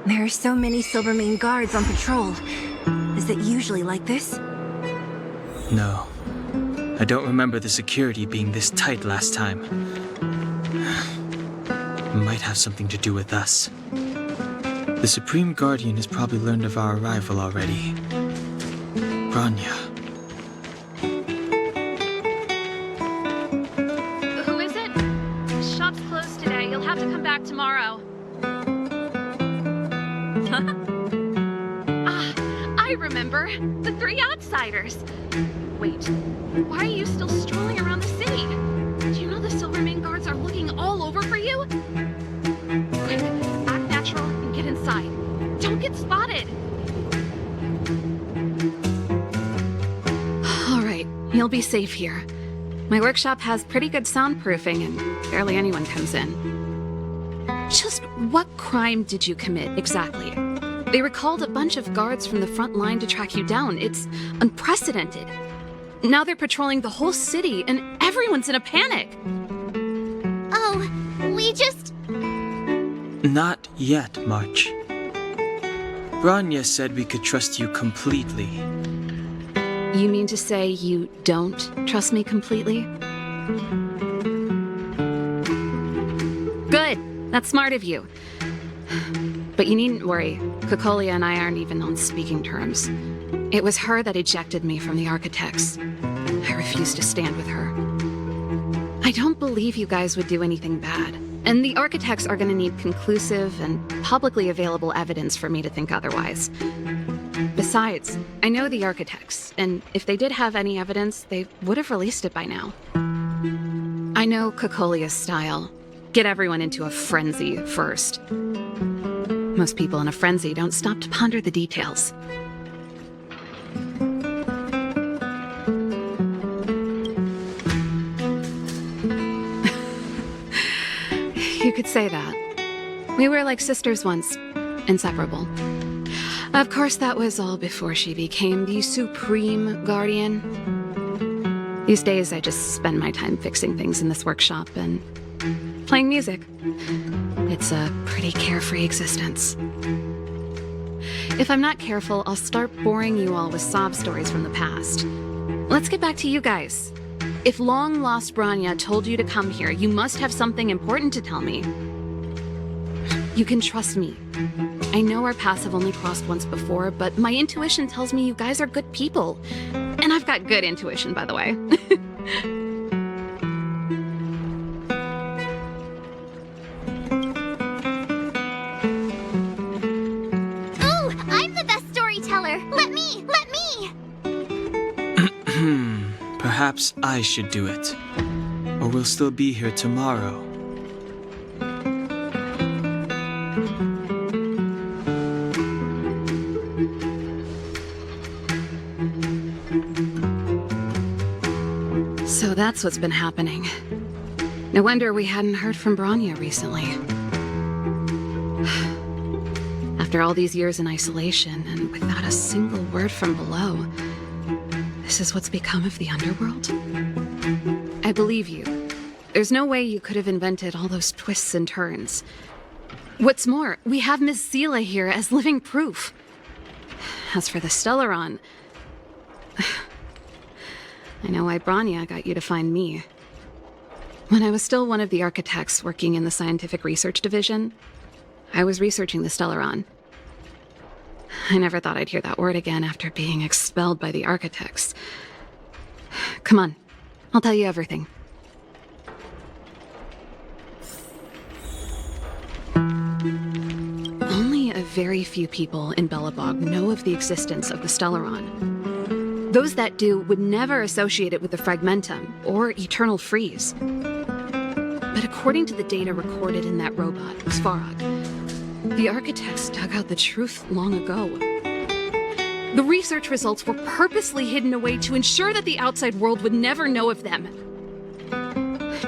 There are so many Silvermane guards on patrol. Is it usually like this? No. I don't remember the security being this tight last time. Might have something to do with us. The Supreme Guardian has probably learned of our arrival already. Bronya. Who is it? Shop's closed today. You'll have to come back tomorrow. I remember. The three outsiders. Wait, why are you still strolling around the city? Do you know the Silvermane guards are looking all over for you? Quick, act natural and get inside. Don't get spotted. All right, you'll be safe here. My workshop has pretty good soundproofing and barely anyone comes in. Just what crime did you commit, exactly? They recalled a bunch of guards from the front line to track you down. It's unprecedented. Now they're patrolling the whole city, and everyone's in a panic. Oh, we just... Not yet, March. Bronya said we could trust you completely. You mean to say you don't trust me completely? Good. That's smart of you. But you needn't worry. Kokolia and I aren't even on speaking terms. It was her that ejected me from the Architects. I refused to stand with her. I don't believe you guys would do anything bad. And the Architects are going to need conclusive and publicly available evidence for me to think otherwise. Besides, I know the Architects, and if they did have any evidence, they would have released it by now. I know Kokolia's style. Get everyone into a frenzy first. Most people in a frenzy don't stop to ponder the details. You could say that. We were like sisters once, inseparable. Of course, that was all before she became the Supreme Guardian. These days, I just spend my time fixing things in this workshop and playing music. It's a pretty carefree existence. If I'm not careful, I'll start boring you all with sob stories from the past. Let's get back to you guys. If long-lost Bronya told you to come here, you must have something important to tell me. You can trust me. I know our paths have only crossed once before, but my intuition tells me you guys are good people. And I've got good intuition, by the way. Ooh, I'm the best storyteller! Let me! Perhaps I should do it. Or we'll still be here tomorrow. So that's what's been happening. No wonder we hadn't heard from Bronya recently. After all these years in isolation, and without a single word from below, this is what's become of the underworld? I believe you. There's no way you could have invented all those twists and turns. What's more, we have Miss Seela here as living proof. As for the Stellaron, I know why Bronya got you to find me. When I was still one of the architects working in the scientific research division, I was researching the Stellaron. I never thought I'd hear that word again after being expelled by the architects. Come on, I'll tell you everything. Only a very few people in Belobog know of the existence of the Stellaron. Those that do would never associate it with the Fragmentum or Eternal Freeze. But according to the data recorded in that robot, Svarog, the architects dug out the truth long ago. The research results were purposely hidden away to ensure that the outside world would never know of them.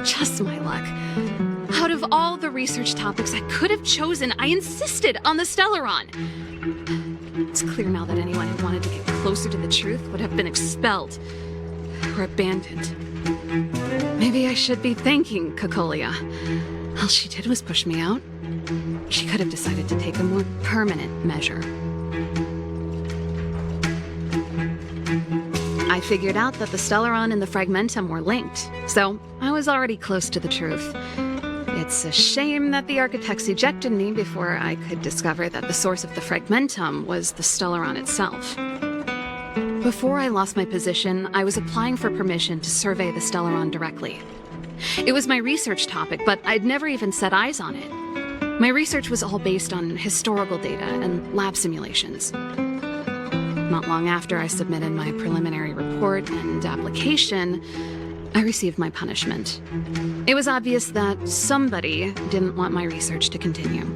Just my luck. Out of all the research topics I could have chosen, I insisted on the Stellaron. It's clear now that anyone who wanted to get closer to the truth would have been expelled or abandoned. Maybe I should be thanking Kokolia. All she did was push me out. She could have decided to take a more permanent measure. I figured out that the Stellaron and the Fragmentum were linked, so I was already close to the truth. It's a shame that the architects ejected me before I could discover that the source of the Fragmentum was the Stellaron itself. Before I lost my position, I was applying for permission to survey the Stellaron directly. It was my research topic, but I'd never even set eyes on it. My research was all based on historical data and lab simulations. Not long after I submitted my preliminary report and application, I received my punishment. It was obvious that somebody didn't want my research to continue.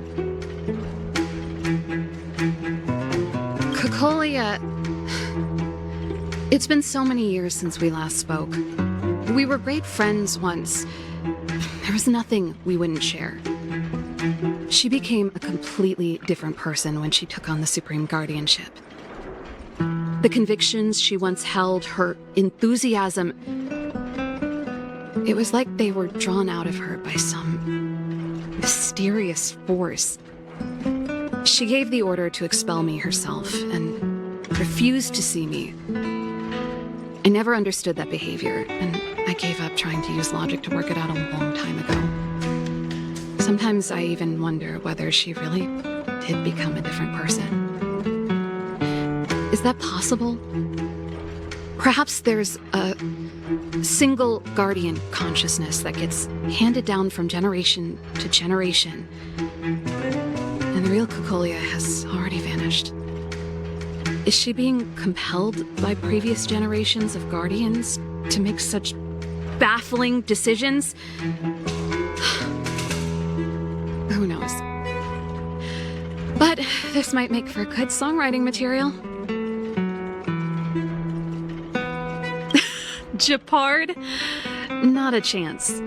Cocolia... It's been so many years since we last spoke. We were great friends once. There was nothing we wouldn't share. She became a completely different person when she took on the Supreme Guardianship. The convictions she once held, her enthusiasm, it was like they were drawn out of her by some mysterious force. She gave the order to expel me herself and refused to see me. I never understood that behavior, and I gave up trying to use logic to work it out a long time ago. Sometimes I even wonder whether she really did become a different person. Is that possible? Perhaps there's a single guardian consciousness that gets handed down from generation to generation, and the real Cocolia has already vanished. Is she being compelled by previous generations of guardians to make such baffling decisions? Who knows? But this might make for good songwriting material. Japard? Not a chance.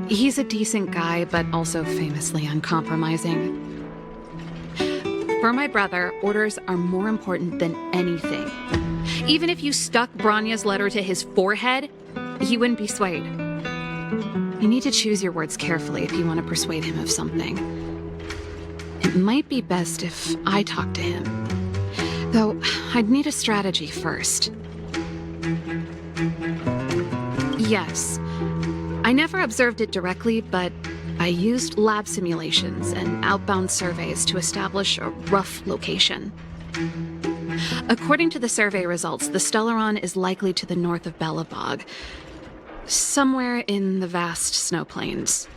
He's a decent guy, but also famously uncompromising. For my brother, orders are more important than anything. Even if you stuck Bronya's letter to his forehead, he wouldn't be swayed. You need to choose your words carefully if you want to persuade him of something. It might be best if I talk to him. Though, I'd need a strategy first. Yes. I never observed it directly, but I used lab simulations and outbound surveys to establish a rough location. According to the survey results, the Stellaron is likely to the north of Belobog, somewhere in the vast snow plains.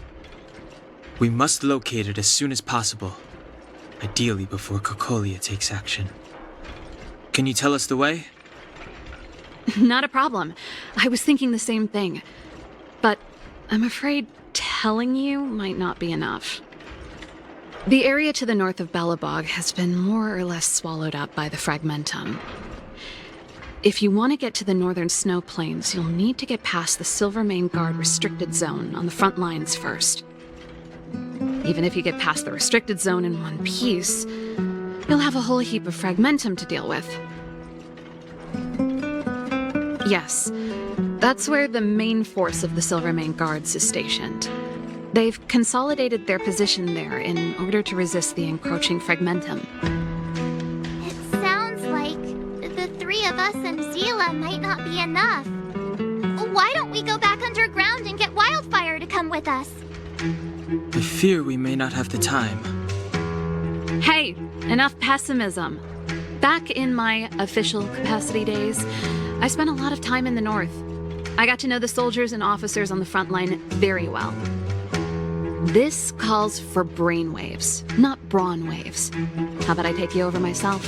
We must locate it as soon as possible, ideally before Cocolia takes action. Can you tell us the way? Not a problem. I was thinking the same thing. But I'm afraid telling you might not be enough. The area to the north of Belobog has been more or less swallowed up by the Fragmentum. If you want to get to the northern snow plains, you'll need to get past the Silvermane Guard restricted zone on the front lines first. Even if you get past the restricted zone in one piece, you'll have a whole heap of Fragmentum to deal with. Yes, that's where the main force of the Silvermane Guards is stationed. They've consolidated their position there in order to resist the encroaching Fragmentum. It sounds like the three of us and Zila might not be enough. Why don't we go back underground and get Wildfire to come with us? I fear we may not have the time. Hey, enough pessimism. Back in my official capacity days, I spent a lot of time in the north. I got to know the soldiers and officers on the front line very well. This calls for brainwaves, not brawn waves. How about I take you over myself?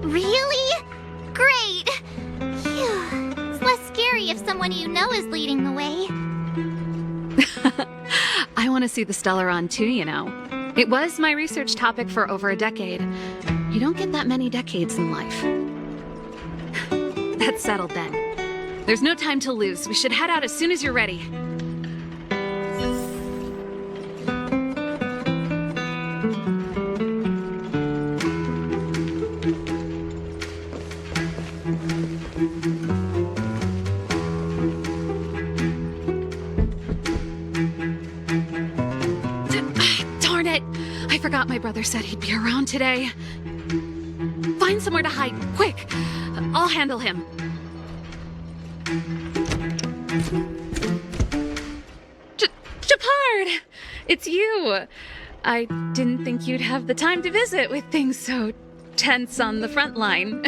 Really? Great! Phew. It's less scary if someone you know is leading the way. I want to see the Stellaron too, you know. It was my research topic for over a decade. You don't get that many decades in life. That's settled then. There's no time to lose. We should head out as soon as you're ready. Darn it! I forgot my brother said he'd be around today. Find somewhere to hide, quick! I'll handle him. Shepard! It's you! I didn't think you'd have the time to visit with things so tense on the front line.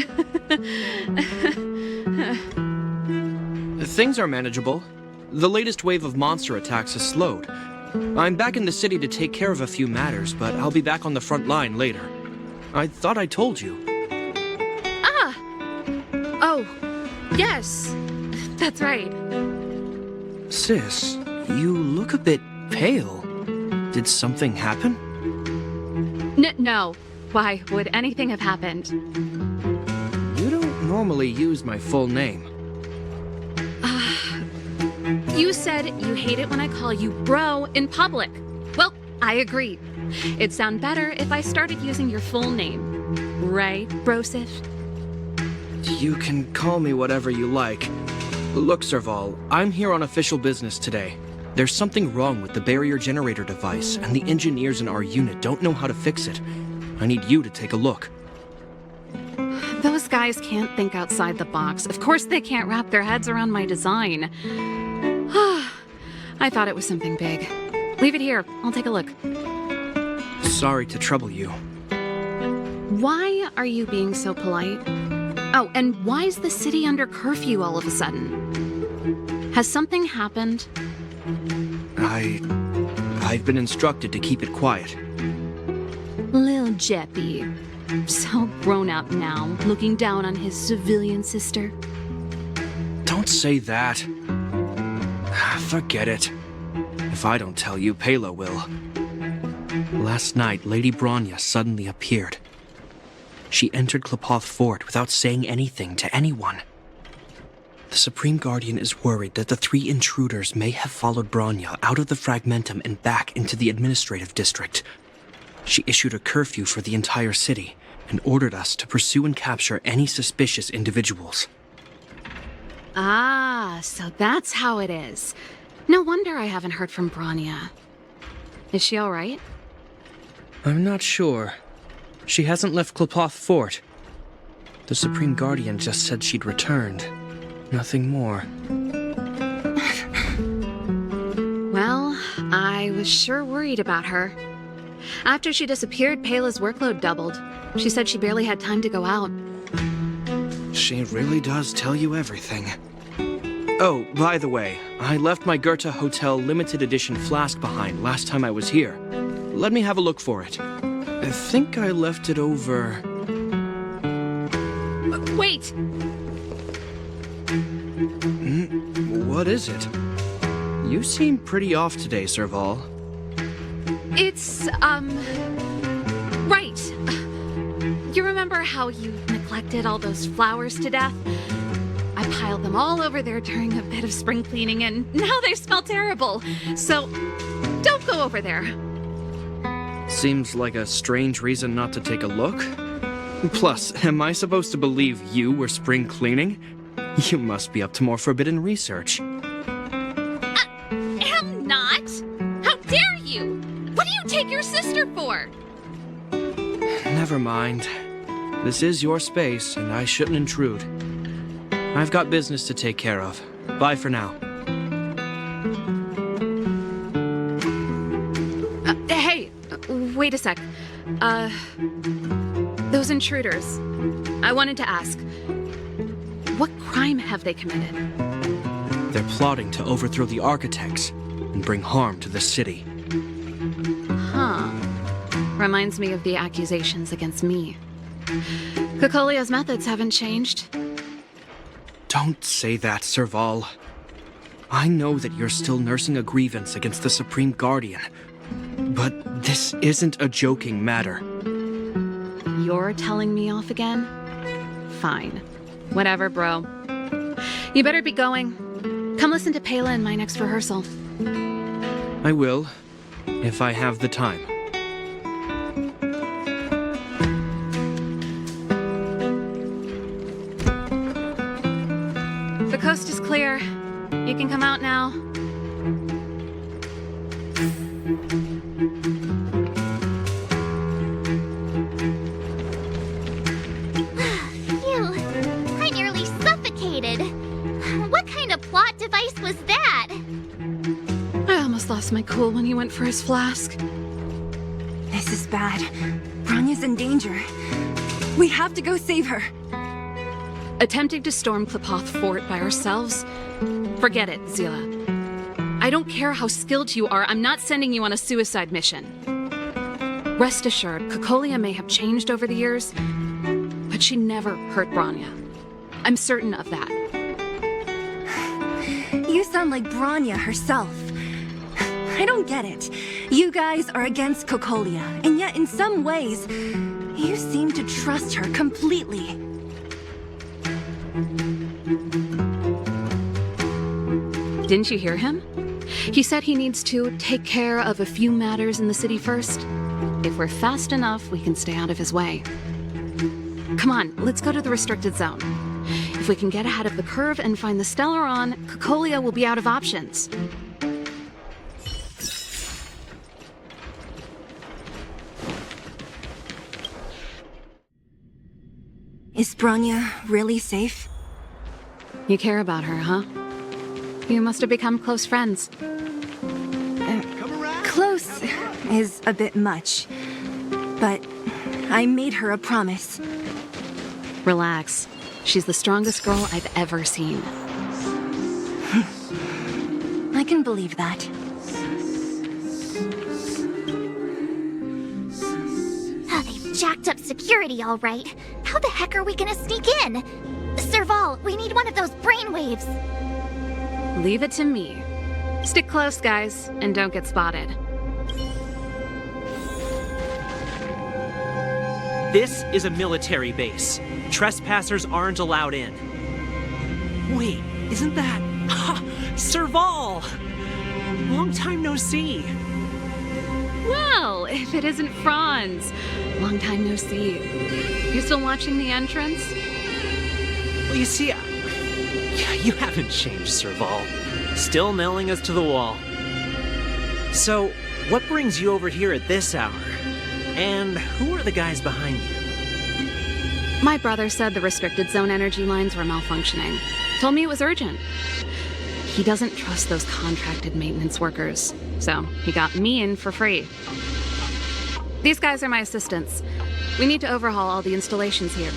Things are manageable. The latest wave of monster attacks has slowed. I'm back in the city to take care of a few matters, but I'll be back on the front line later. I thought I told you. Ah! Oh, yes. That's right. Sis, you look a bit pale. Did something happen? No. Why would anything have happened? You don't normally use my full name. You said you hate it when I call you bro in public. Well, I agree. It'd sound better if I started using your full name. Right, Brosif? You can call me whatever you like. Look, Serval, I'm here on official business today. There's something wrong with the barrier generator device, and the engineers in our unit don't know how to fix it. I need you to take a look. Those guys can't think outside the box. Of course they can't wrap their heads around my design. I thought it was something big. Leave it here. I'll take a look. Sorry to trouble you. Why are you being so polite? Oh, and why is the city under curfew all of a sudden? Has something happened? I've been instructed to keep it quiet. Lil Jeppy. So grown up now, looking down on his civilian sister. Don't say that. Forget it. If I don't tell you, Pela will. Last night, Lady Bronya suddenly appeared. She entered Klepoth Fort without saying anything to anyone. The Supreme Guardian is worried that the 3 intruders may have followed Bronya out of the Fragmentum and back into the administrative district. She issued a curfew for the entire city and ordered us to pursue and capture any suspicious individuals. Ah, so that's how it is. No wonder I haven't heard from Bronya. Is she all right? I'm not sure. She hasn't left Klepoth Fort. The Supreme Guardian just said she'd returned. Nothing more. Well, I was sure worried about her. After she disappeared, Pela's workload doubled. She said she barely had time to go out. She really does tell you everything. Oh, by the way, I left my Goethe Hotel limited edition flask behind last time I was here. Let me have a look for it. I think I left it over... Wait! What is it? You seem pretty off today, Serval. It's, right. You remember how you neglected all those flowers to death? I piled them all over there during a bit of spring cleaning, and now they smell terrible. So, don't go over there. Seems like a strange reason not to take a look. Plus, am I supposed to believe you were spring cleaning? You must be up to more forbidden research. Am not! How dare you! What do you take your sister for? Never mind. This is your space, and I shouldn't intrude. I've got business to take care of. Bye for now. Hey! Wait a sec. Those intruders. I wanted to ask, what crime have they committed? They're plotting to overthrow the architects and bring harm to the city. Huh. Reminds me of the accusations against me. Kokolio's methods haven't changed. Don't say that, Serval. I know that you're still nursing a grievance against the Supreme Guardian, but this isn't a joking matter. You're telling me off again? Fine. Whatever, bro. You better be going. Come listen to Pela in my next rehearsal. I will, if I have the time. The coast is clear. You can come out now. lost my cool when he went for his flask. This is bad. Bronya's in danger. We have to go save her. Attempting to storm Klepoth Fort by ourselves? Forget it, Zila. I don't care how skilled you are, I'm not sending you on a suicide mission. Rest assured, Cocolia may have changed over the years, but she never hurt Bronya. I'm certain of that. You sound like Bronya herself. I don't get it. You guys are against Cocolia, and yet in some ways, you seem to trust her completely. Didn't you hear him? He said he needs to take care of a few matters in the city first. If we're fast enough, we can stay out of his way. Come on, let's go to the restricted zone. If we can get ahead of the curve and find the Stellaron, Cocolia will be out of options. Is Bronya really safe? You care about her, huh? You must have become close friends. Close is a bit much, but I made her a promise. Relax. She's the strongest girl I've ever seen. I can believe that. Oh, they've jacked up security all right. How the heck are we gonna sneak in? Serval, we need one of those brainwaves. Leave it to me. Stick close, guys, and don't get spotted. This is a military base. Trespassers aren't allowed in. Wait, isn't that... Ha! Serval! Long time no see. Well, if it isn't Franz. Long time no see. You still watching the entrance? Well, you see, you haven't changed, Serval. Still nailing us to the wall. So, what brings you over here at this hour? And who are the guys behind you? My brother said the restricted zone energy lines were malfunctioning. Told me it was urgent. He doesn't trust those contracted maintenance workers, so he got me in for free. These guys are my assistants. We need to overhaul all the installations here.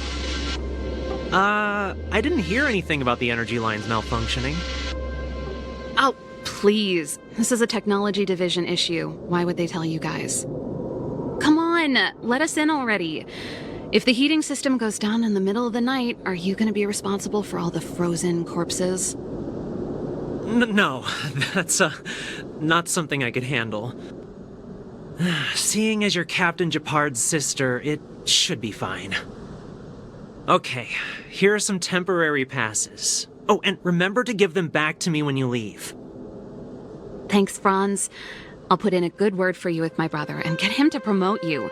I didn't hear anything about the energy lines malfunctioning. Oh, please. This is a technology division issue. Why would they tell you guys? Come on, let us in already. If the heating system goes down in the middle of the night, are you going to be responsible for all the frozen corpses? No, that's not something I could handle. Seeing as you're Captain Japard's sister, it should be fine. Okay, here are some temporary passes. Oh, and remember to give them back to me when you leave. Thanks, Franz. I'll put in a good word for you with my brother and get him to promote you.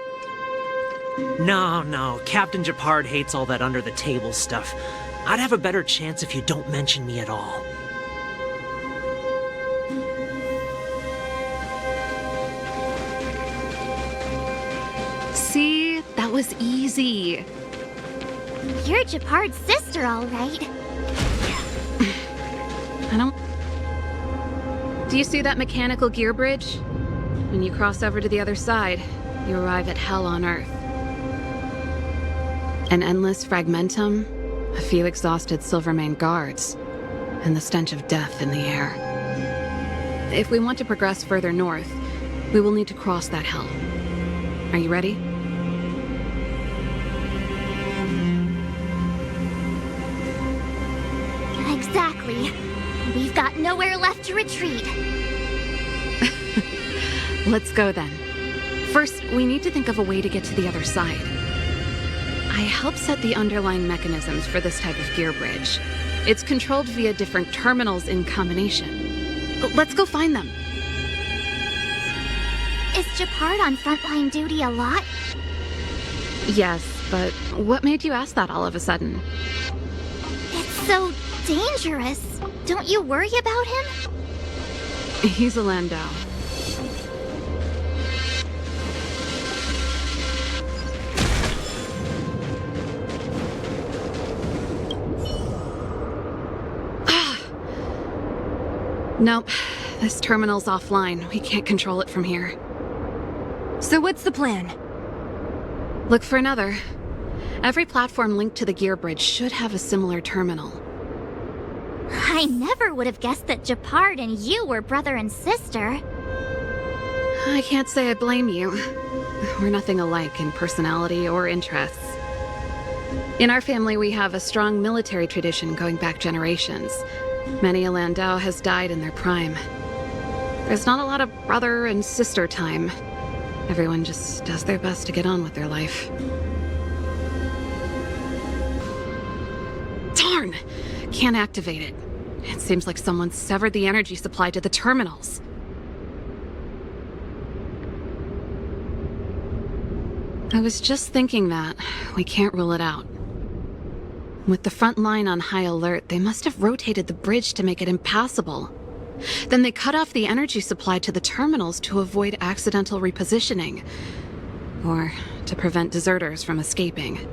No, Captain Japard hates all that under-the-table stuff. I'd have a better chance if you don't mention me at all. See? That was easy. You're Japard's sister, all right. I don't... Do you see that mechanical gear bridge? When you cross over to the other side, you arrive at Hell on Earth. An endless fragmentum, a few exhausted Silvermane guards, and the stench of death in the air. If we want to progress further north, we will need to cross that hell. Are you ready? Exactly. We've got nowhere left to retreat. Let's go then. First, we need to think of a way to get to the other side. I helped set the underlying mechanisms for this type of gear bridge. It's controlled via different terminals in combination. Let's go find them. Is Japard on frontline duty a lot? Yes, but what made you ask that all of a sudden? It's so dangerous. Don't you worry about him? He's a Landau. Nope, This terminal's offline. We can't control it from here. So what's the plan? Look for another. Every platform linked to the gear bridge should have a similar terminal. I never would have guessed that Japard and you were brother and sister. I can't say I blame you. We're nothing alike in personality or interests. In our family, we have a strong military tradition going back generations. Many a Landau has died in their prime. There's not a lot of brother and sister time. Everyone just does their best to get on with their life. Darn! Can't activate it. It seems like someone severed the energy supply to the terminals. I was just thinking that. We can't rule it out. With the front line on high alert, they must have rotated the bridge to make it impassable. Then they cut off the energy supply to the terminals to avoid accidental repositioning. Or to prevent deserters from escaping.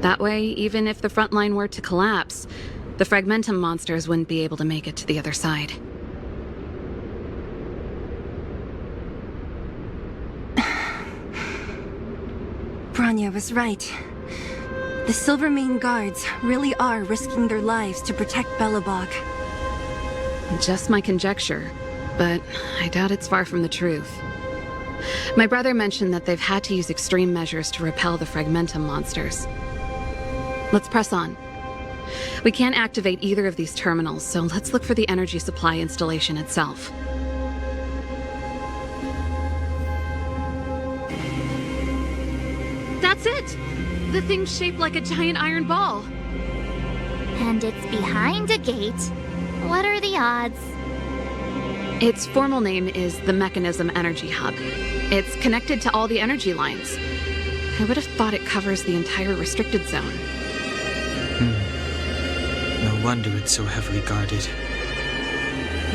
That way, even if the front line were to collapse, the Fragmentum monsters wouldn't be able to make it to the other side. Bronya was right. The Silvermane guards really are risking their lives to protect Belobog. Just my conjecture, but I doubt it's far from the truth. My brother mentioned that they've had to use extreme measures to repel the Fragmentum monsters. Let's press on. We can't activate either of these terminals, so let's look for the energy supply installation itself. That's it! The thing's shaped like a giant iron ball. And it's behind a gate. What are the odds? Its formal name is the Mechanism Energy Hub. It's connected to all the energy lines. I would have thought it covers the entire restricted zone. No wonder it's so heavily guarded.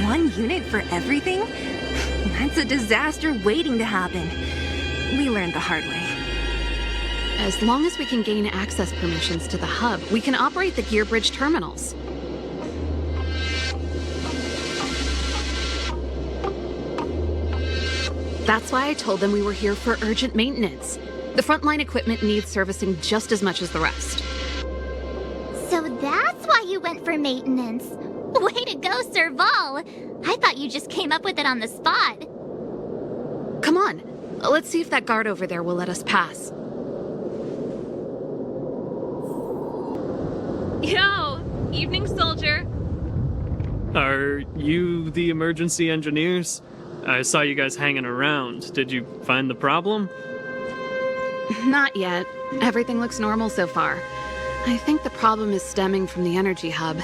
One unit for everything? That's a disaster waiting to happen. We learned the hard way. As long as we can gain access permissions to the hub, we can operate the gear bridge terminals. That's why I told them we were here for urgent maintenance. The frontline equipment needs servicing just as much as the rest. So that's why you went for maintenance. Way to go, Serval! I thought you just came up with it on the spot. Come on, let's see if that guard over there will let us pass. Yo! Evening, soldier. Are you the emergency engineers? I saw you guys hanging around. Did you find the problem? Not yet. Everything looks normal so far. I think the problem is stemming from the energy hub.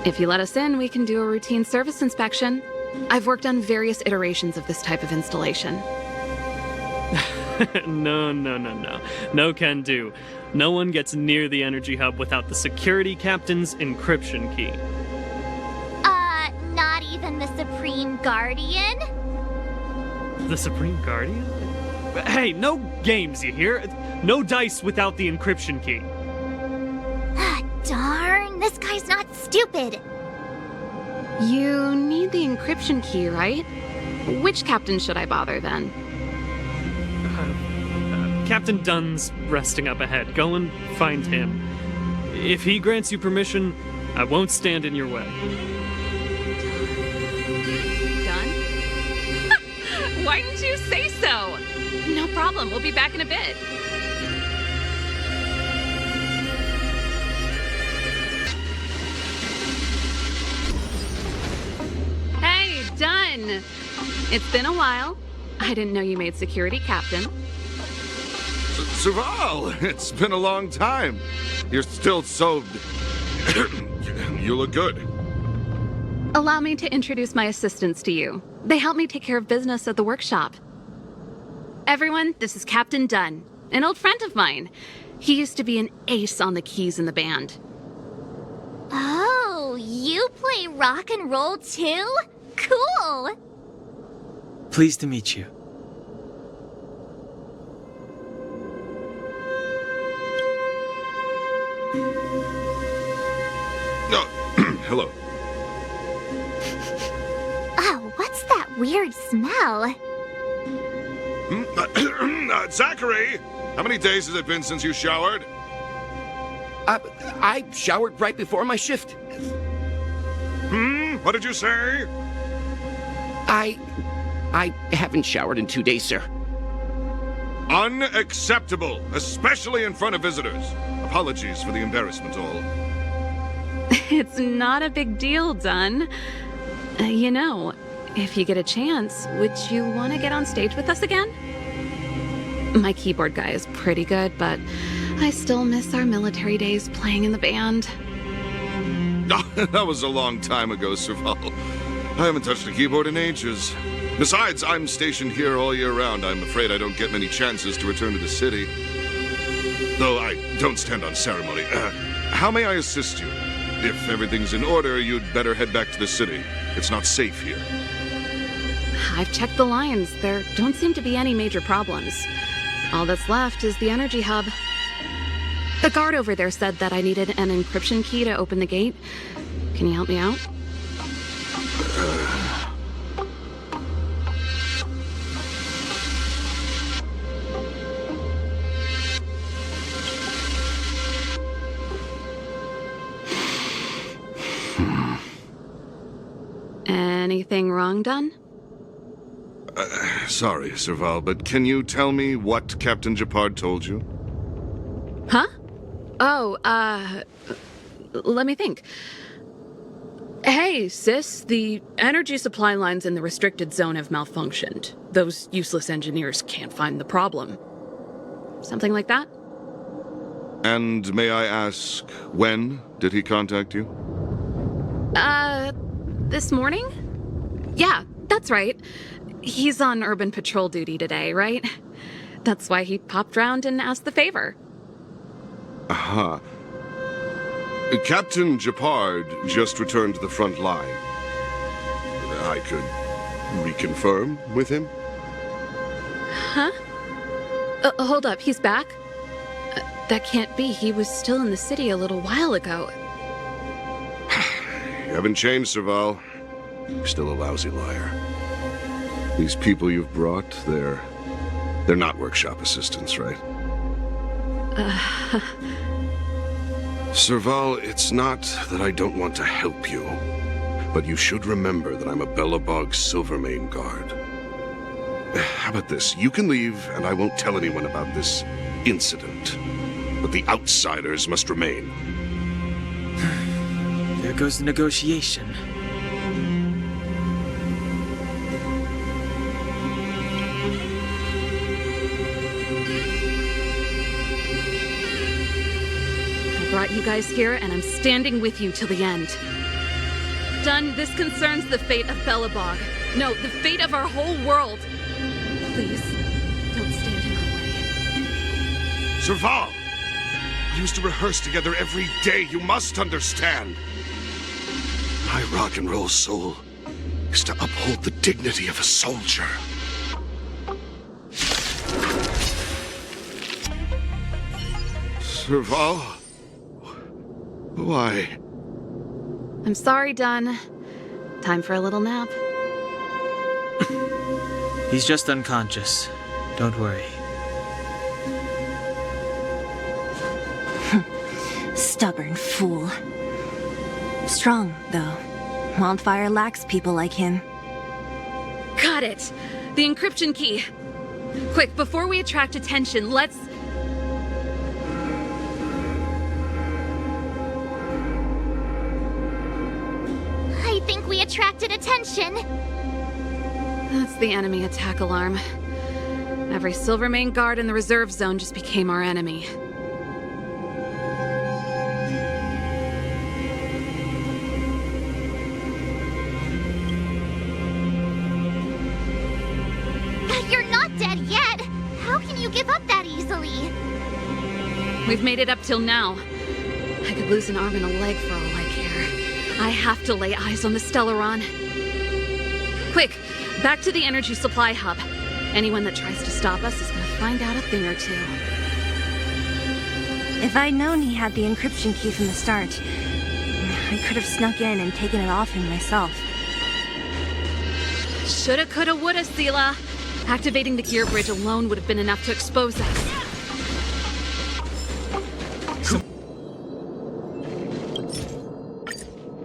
If you let us in, we can do a routine service inspection. I've worked on various iterations of this type of installation. No. No can do. No one gets near the energy hub without the security captain's encryption key. Not even the Supreme Guardian? The Supreme Guardian? Hey, no games, you hear? No dice without the encryption key. Darn, this guy's not stupid. You need the encryption key, right? Which captain should I bother then? Captain Dunn's resting up ahead. Go and find him. If he grants you permission, I won't stand in your way. Done? Why didn't you say so? No problem, we'll be back in a bit. Hey, Dunn! It's been a while. I didn't know you made security captain. Serval, it's been a long time. You're still so... You look good. Allow me to introduce my assistants to you. They help me take care of business at the workshop. Everyone, this is Captain Dunn, an old friend of mine. He used to be an ace on the keys in the band. Oh, you play rock and roll too? Cool! Pleased to meet you. Oh, hello. weird smell. Zachary! How many days has it been since you showered? I showered right before my shift. What did you say? I haven't showered in 2 days, sir. Unacceptable, especially in front of visitors. Apologies for the embarrassment, all. It's not a big deal, Dunn. You know, if you get a chance, would you want to get on stage with us again? My keyboard guy is pretty good, but I still miss our military days playing in the band. That was a long time ago, Serval. I haven't touched a keyboard in ages. Besides, I'm stationed here all year round. I'm afraid I don't get many chances to return to the city. Though I don't stand on ceremony. How may I assist you? If everything's in order, you'd better head back to the city. It's not safe here. I've checked the lines. There don't seem to be any major problems. All that's left is the energy hub. The guard over there said that I needed an encryption key to open the gate. Can you help me out? Anything wrong, Dunn? Sorry, Serval, but can you tell me what Captain Japard told you? Huh? Oh, let me think. Hey, sis, the energy supply lines in the restricted zone have malfunctioned. Those useless engineers can't find the problem. Something like that? And may I ask, when did he contact you? This morning? Yeah, that's right. He's on urban patrol duty today, right? That's why he popped round and asked the favor. Aha. Captain Japard just returned to the front line. I could reconfirm with him? Huh? Hold up, he's back? That can't be. He was still in the city a little while ago. You haven't changed, Serval. You're still a lousy liar. These people you've brought, they're not workshop assistants, right? Serval, it's not that I don't want to help you, but you should remember that I'm a Belobog Silvermane guard. How about this? You can leave, and I won't tell anyone about this incident. But the outsiders must remain. There goes the negotiation. I brought you guys here, and I'm standing with you till the end. Dunn, this concerns the fate of Belobog. No, the fate of our whole world. Please, don't stand in our way. Serval! We used to rehearse together every day, you must understand. My rock and roll soul is to uphold the dignity of a soldier. Serval? Why? I'm sorry, Dunn. Time for a little nap. He's just unconscious. Don't worry. Stubborn fool. Strong, though. Wildfire lacks people like him. Got it! The encryption key! Quick, before we attract attention, let's... I think we attracted attention. That's the enemy attack alarm. Every Silvermane guard in the reserve zone just became our enemy. You're not dead yet. How can you give up that easily? We've made it up till now. I could lose an arm and a leg for all I care. I have to lay eyes on the Stellaron. Quick, back to the energy supply hub. Anyone that tries to stop us is gonna find out a thing or two. If I'd known he had the encryption key from the start, I could have snuck in and taken it off him myself. Shoulda, coulda, woulda, Sela. Activating the gear bridge alone would have been enough to expose us.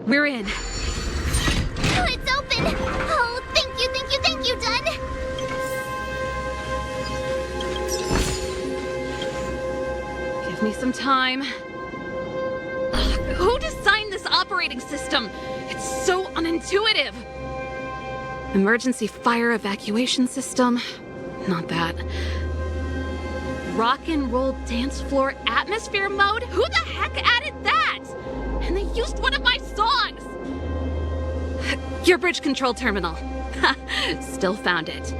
We're in. Oh, it's open! Oh, thank you, Dun! Give me some time. Ugh, who designed this operating system? It's so unintuitive. Emergency fire evacuation system? Not that. Rock and roll dance floor atmosphere mode? Who the heck added that? And they used one of my songs! Gear bridge control terminal. Still found it.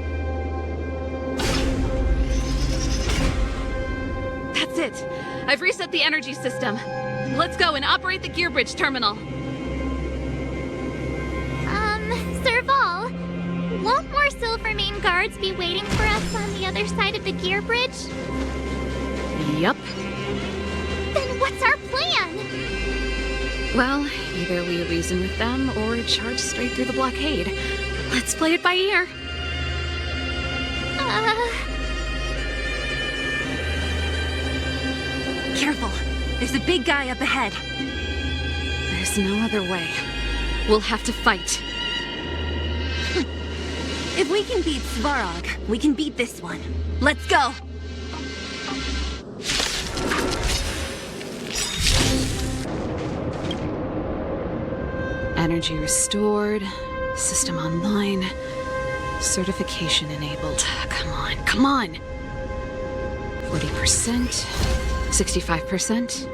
That's it. I've reset the energy system. Let's go and operate the gear bridge terminal. Serval, won't more Silvermane guards be waiting for us on the other side of the gear bridge? Yup. Then what's our plan? Well, either we reason with them or charge straight through the blockade. Let's play it by ear. Careful. There's a big guy up ahead. There's no other way. We'll have to fight. If we can beat Svarog, we can beat this one. Let's go! Energy restored. System online. Certification enabled. Come on, come on! 40%. 65%.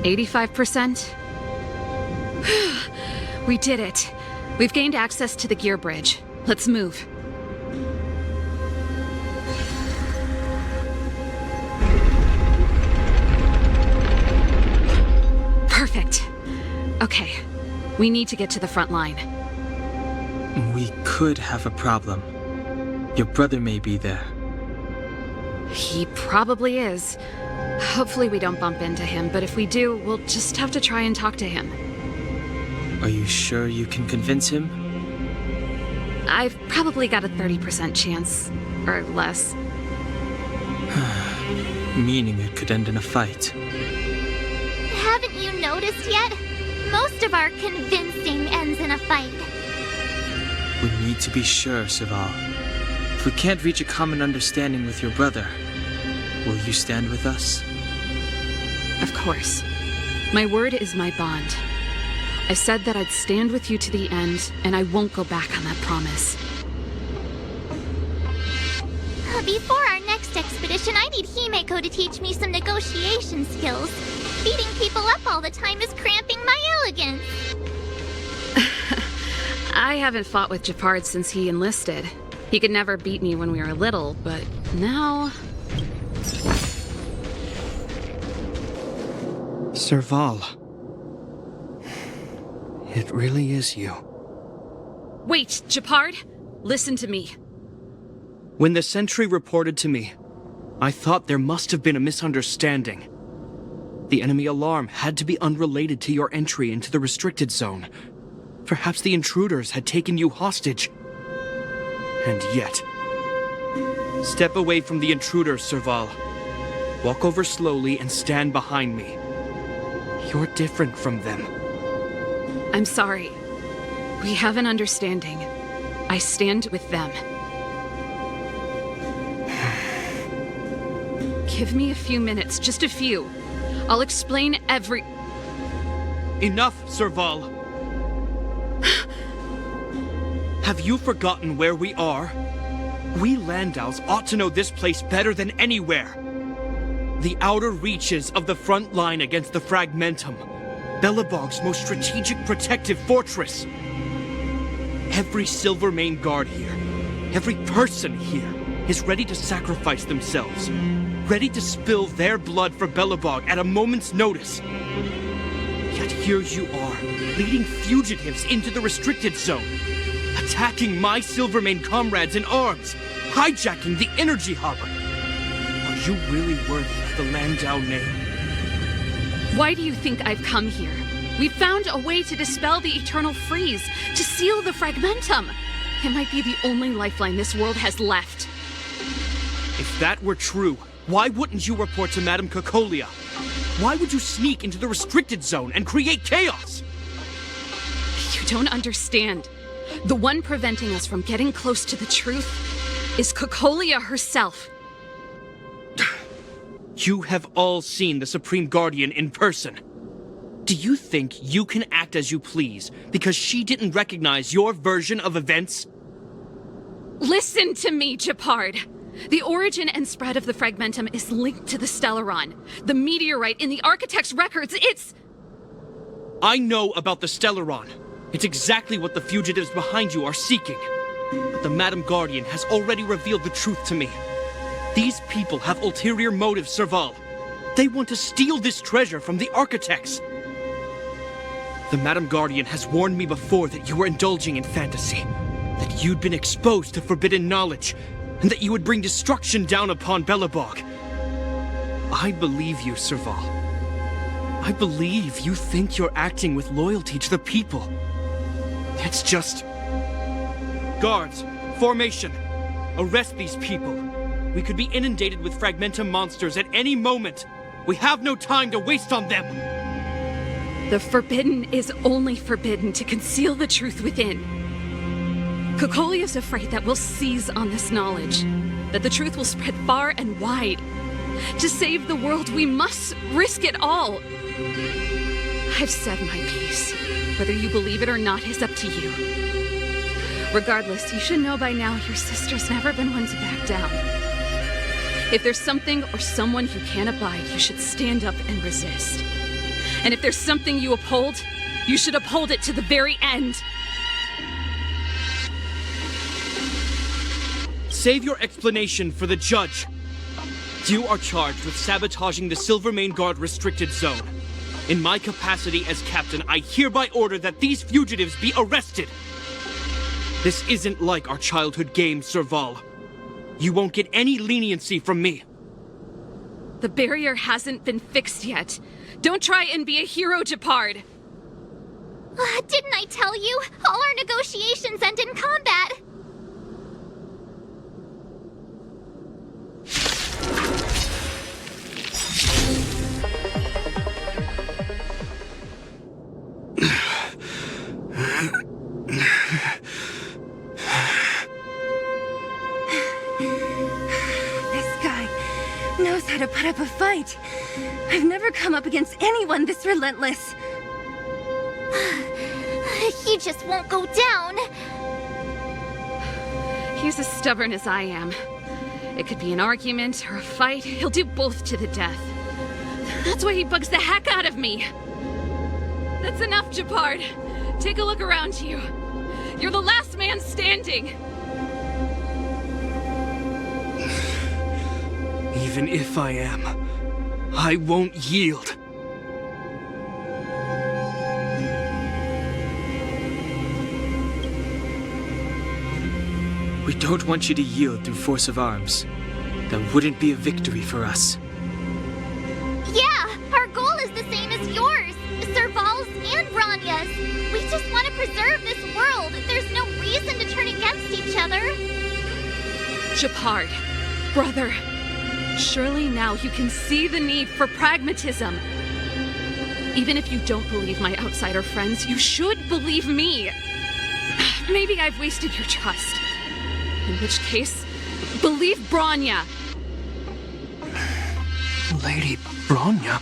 85%. We did it. We've gained access to the gear bridge. Let's move. Perfect. Okay. We need to get to the front line. We could have a problem. Your brother may be there. He probably is. Hopefully we don't bump into him, but if we do, we'll just have to try and talk to him. Are you sure you can convince him? I've probably got a 30% chance, or less. Meaning it could end in a fight. Haven't you noticed yet? Most of our convincing ends in a fight. We need to be sure, Serval. If we can't reach a common understanding with your brother, will you stand with us? Of course. My word is my bond. I said that I'd stand with you to the end, and I won't go back on that promise. Before our next expedition, I need Himeko to teach me some negotiation skills. Beating people up all the time is cramping my elegance. I haven't fought with Japard since he enlisted. He could never beat me when we were little, but now... Serval. It really is you. Wait, Japard! Listen to me. When the sentry reported to me, I thought there must have been a misunderstanding. The enemy alarm had to be unrelated to your entry into the restricted zone. Perhaps the intruders had taken you hostage. And yet... Step away from the intruders, Serval. Walk over slowly and stand behind me. You're different from them. I'm sorry. We have an understanding. I stand with them. Give me a few minutes, just a few. I'll explain every... Enough, Serval! Have you forgotten where we are? We Landaus ought to know this place better than anywhere. The outer reaches of the front line against the Fragmentum. Belobog's most strategic protective fortress. Every Silvermane guard here, every person here, is ready to sacrifice themselves. Ready to spill their blood for Belobog at a moment's notice. Yet here you are, leading fugitives into the restricted zone. Attacking my Silvermane comrades in arms. Hijacking the energy hub. Are you really worthy of the Landau name? Why do you think I've come here? We found a way to dispel the eternal freeze, to seal the Fragmentum. It might be the only lifeline this world has left. If that were true, why wouldn't you report to Madame Cocolia? Why would you sneak into the restricted zone and create chaos? You don't understand. The one preventing us from getting close to the truth is Cocolia herself. You have all seen the Supreme Guardian in person. Do you think you can act as you please because she didn't recognize your version of events? Listen to me, Gepard. The origin and spread of the Fragmentum is linked to the Stellaron. The meteorite in the Architect's records, it's... I know about the Stellaron. It's exactly what the fugitives behind you are seeking. But the Madame Guardian has already revealed the truth to me. These people have ulterior motives, Serval. They want to steal this treasure from the Architects. The Madame Guardian has warned me before that you were indulging in fantasy, that you'd been exposed to forbidden knowledge, and that you would bring destruction down upon Belobog. I believe you, Serval. I believe you think you're acting with loyalty to the people. It's just... Guards, formation. Arrest these people. We could be inundated with Fragmentum monsters at any moment. We have no time to waste on them. The forbidden is only forbidden to conceal the truth within. Cocolia's afraid that we'll seize on this knowledge, that the truth will spread far and wide. To save the world, we must risk it all. I've said my piece. Whether you believe it or not is up to you. Regardless, you should know by now your sister's never been one to back down. If there's something or someone you can't abide, you should stand up and resist. And if there's something you uphold, you should uphold it to the very end. Save your explanation for the judge. You are charged with sabotaging the Silvermane Guard restricted zone. In my capacity as captain, I hereby order that these fugitives be arrested. This isn't like our childhood game, Serval. You won't get any leniency from me. The barrier hasn't been fixed yet. Don't try and be a hero, Gepard. Didn't I tell you? All our negotiations end in combat. Knows how to put up a fight. I've never come up against anyone this relentless. He just won't go down. He's as stubborn as I am. It could be an argument or a fight. He'll do both to the death. That's why he bugs the heck out of me. That's enough, Gepard. Take a look around you. You're the last man standing. Even if I am, I won't yield. We don't want you to yield through force of arms. That wouldn't be a victory for us. Yeah, our goal is the same as yours, Serval's and Bronya's. We just want to preserve this world. There's no reason to turn against each other. Gepard, brother. Surely now you can see the need for pragmatism. Even if you don't believe my outsider friends, you should believe me. Maybe I've wasted your trust. In which case, believe Bronya. Lady Bronya?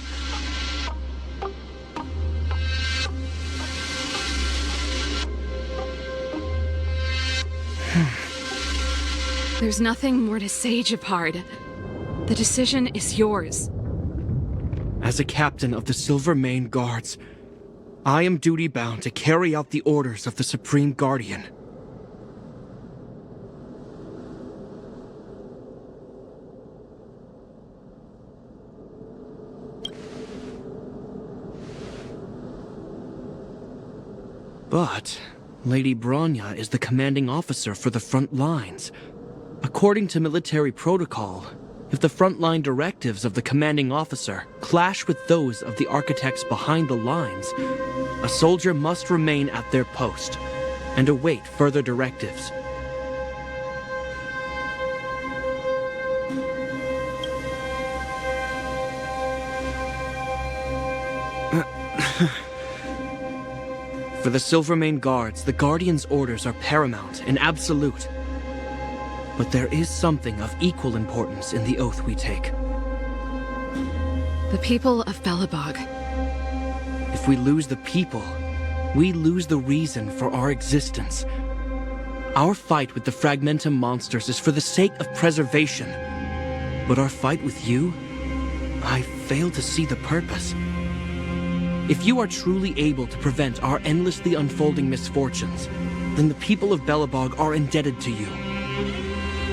There's nothing more to say, Gepard. The decision is yours. As a captain of the Silvermane Guards, I am duty-bound to carry out the orders of the Supreme Guardian. But Lady Bronya is the commanding officer for the front lines. According to military protocol, if the frontline directives of the commanding officer clash with those of the architects behind the lines, a soldier must remain at their post and await further directives. For the Silvermane Guards, the Guardian's orders are paramount and absolute. But there is something of equal importance in the oath we take. The people of Belobog. If we lose the people, we lose the reason for our existence. Our fight with the Fragmentum monsters is for the sake of preservation. But our fight with you, I fail to see the purpose. If you are truly able to prevent our endlessly unfolding misfortunes, then the people of Belobog are indebted to you.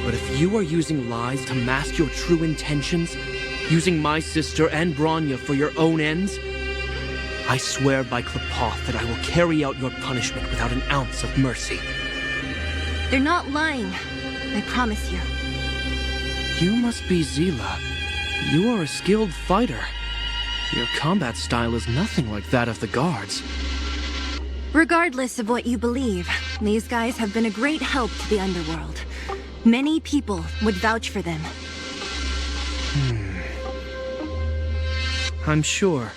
But if you are using lies to mask your true intentions, using my sister and Bronya for your own ends, I swear by Klapoth that I will carry out your punishment without an ounce of mercy. They're not lying. I promise you. You must be Zila. You are a skilled fighter. Your combat style is nothing like that of the guards. Regardless of what you believe, these guys have been a great help to the underworld. Many people would vouch for them. I'm sure.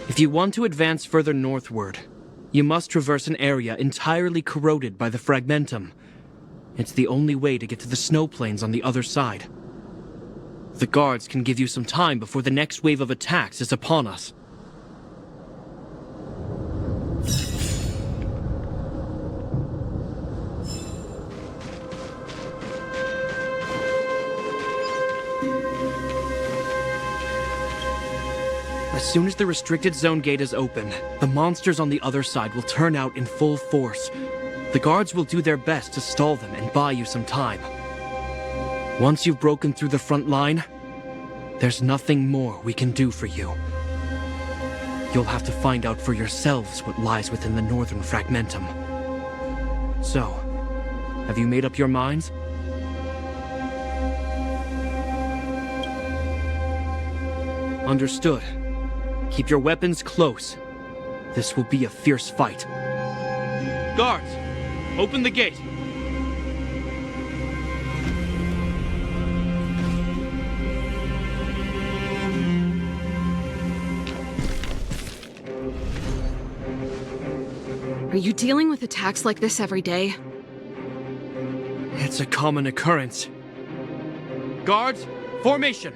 If you want to advance further northward, you must traverse an area entirely corroded by the Fragmentum. It's the only way to get to the snow plains on the other side. The guards can give you some time before the next wave of attacks is upon us. As soon as the restricted zone gate is open, the monsters on the other side will turn out in full force. The guards will do their best to stall them and buy you some time. Once you've broken through the front line, there's nothing more we can do for you. You'll have to find out for yourselves what lies within the northern Fragmentum. So, have you made up your minds? Understood. Keep your weapons close. This will be a fierce fight. Guards, open the gate. Are you dealing with attacks like this every day? It's a common occurrence. Guards, formation!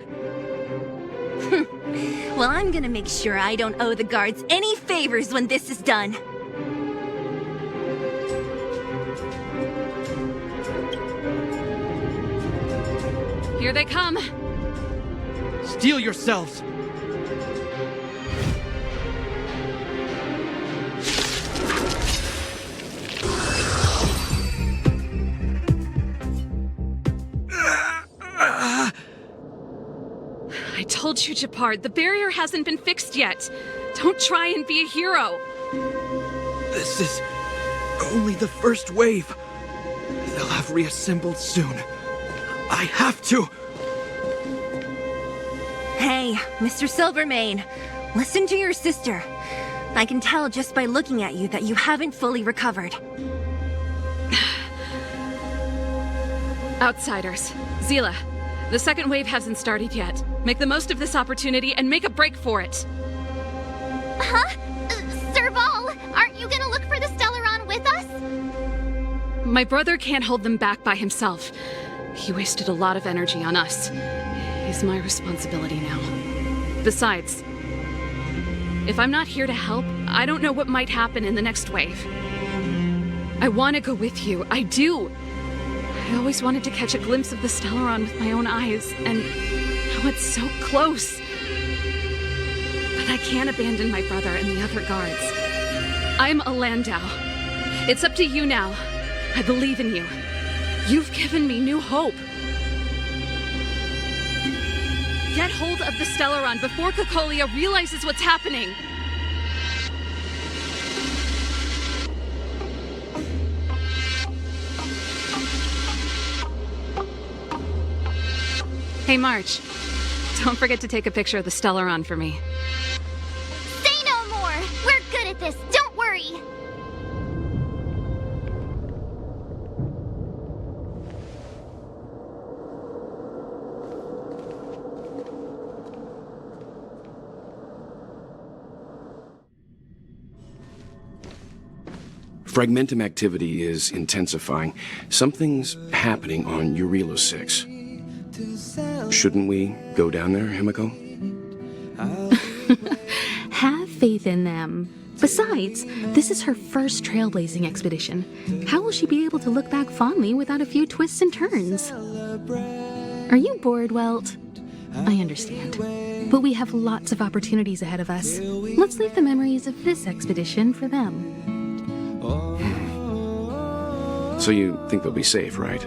Well, I'm gonna make sure I don't owe the guards any favors when this is done. Here they come! Steel yourselves! I told you, Japard, the barrier hasn't been fixed yet. Don't try and be a hero. This is only the first wave. They'll have reassembled soon. I have to! Hey, Mr. Silvermane, listen to your sister. I can tell just by looking at you that you haven't fully recovered. Outsiders. Zila, the second wave hasn't started yet. Make the most of this opportunity and make a break for it. Huh? Serval, aren't you gonna look for the Stellaron with us? My brother can't hold them back by himself. He wasted a lot of energy on us. He's my responsibility now. Besides, if I'm not here to help, I don't know what might happen in the next wave. I want to go with you. I do. I always wanted to catch a glimpse of the Stellaron with my own eyes, and now it's so close. But I can't abandon my brother and the other guards. I'm a Landau. It's up to you now. I believe in you. You've given me new hope. Get hold of the Stellaron before Cocolia realizes what's happening. Hey, March. Don't forget to take a picture of the Stellaron for me. Say no more! We're good at this, don't worry! Fragmentum activity is intensifying. Something's happening on Eurilo 6. Shouldn't we go down there, Himiko? Have faith in them. Besides, this is her first trailblazing expedition. How will she be able to look back fondly without a few twists and turns? Are you bored, Welt? I understand. But we have lots of opportunities ahead of us. Let's leave the memories of this expedition for them. So you think they'll be safe, right?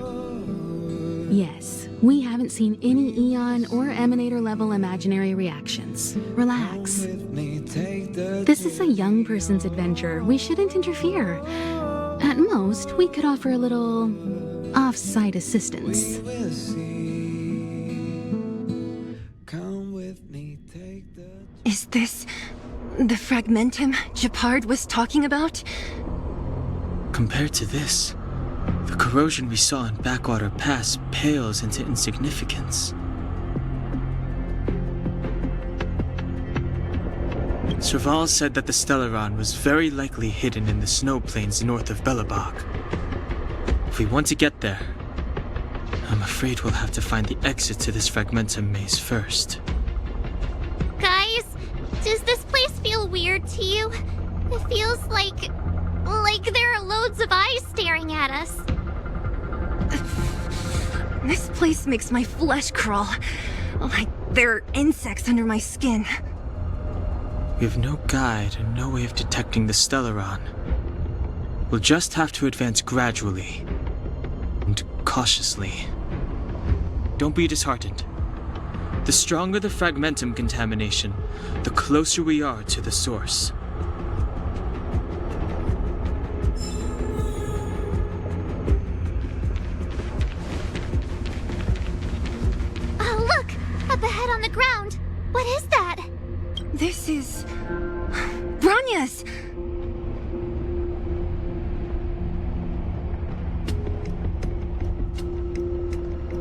Yes. We haven't seen any Eon or Emanator level imaginary reactions. Relax. This is a young person's adventure. We shouldn't interfere. At most, we could offer a little off-site assistance. Is this the Fragmentum Gepard was talking about? Compared to this, the corrosion we saw in Backwater Pass pales into insignificance. Serval said that the Stellaron was very likely hidden in the snow plains north of Belobog. If we want to get there, I'm afraid we'll have to find the exit to this Fragmentum maze first. Guys, does this place feel weird to you? It feels like there are loads of eyes staring at us. This place makes my flesh crawl. Like there are insects under my skin. We have no guide and no way of detecting the Stellaron. We'll just have to advance gradually and cautiously. Don't be disheartened. The stronger the Fragmentum contamination, the closer we are to the source. Oh, look! Up ahead on the ground! What is that? This is... Bronya's!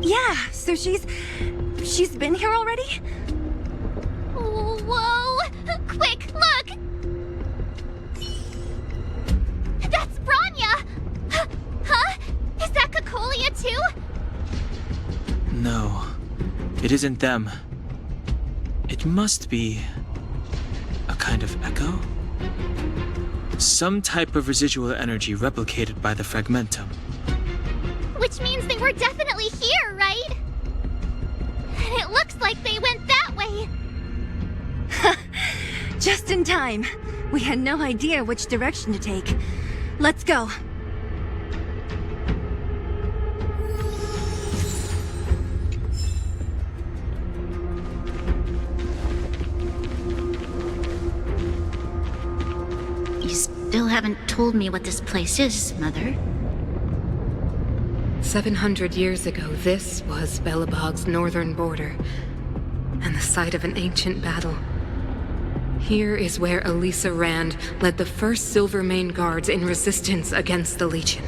Yeah, so she's been here already? Whoa! Quick, look! That's Bronya! Huh? Is that Cocolia too? No, it isn't them. It must be a kind of echo? Some type of residual energy replicated by the Fragmentum. Which means they were definitely here, right? And it looks like they went that way. Just in time. We had no idea which direction to take. Let's go. You still haven't told me what this place is, Mother. 700 years ago, this was Belobog's northern border, and the site of an ancient battle. Here is where Elisa Rand led the first Silvermane Guards in resistance against the Legion.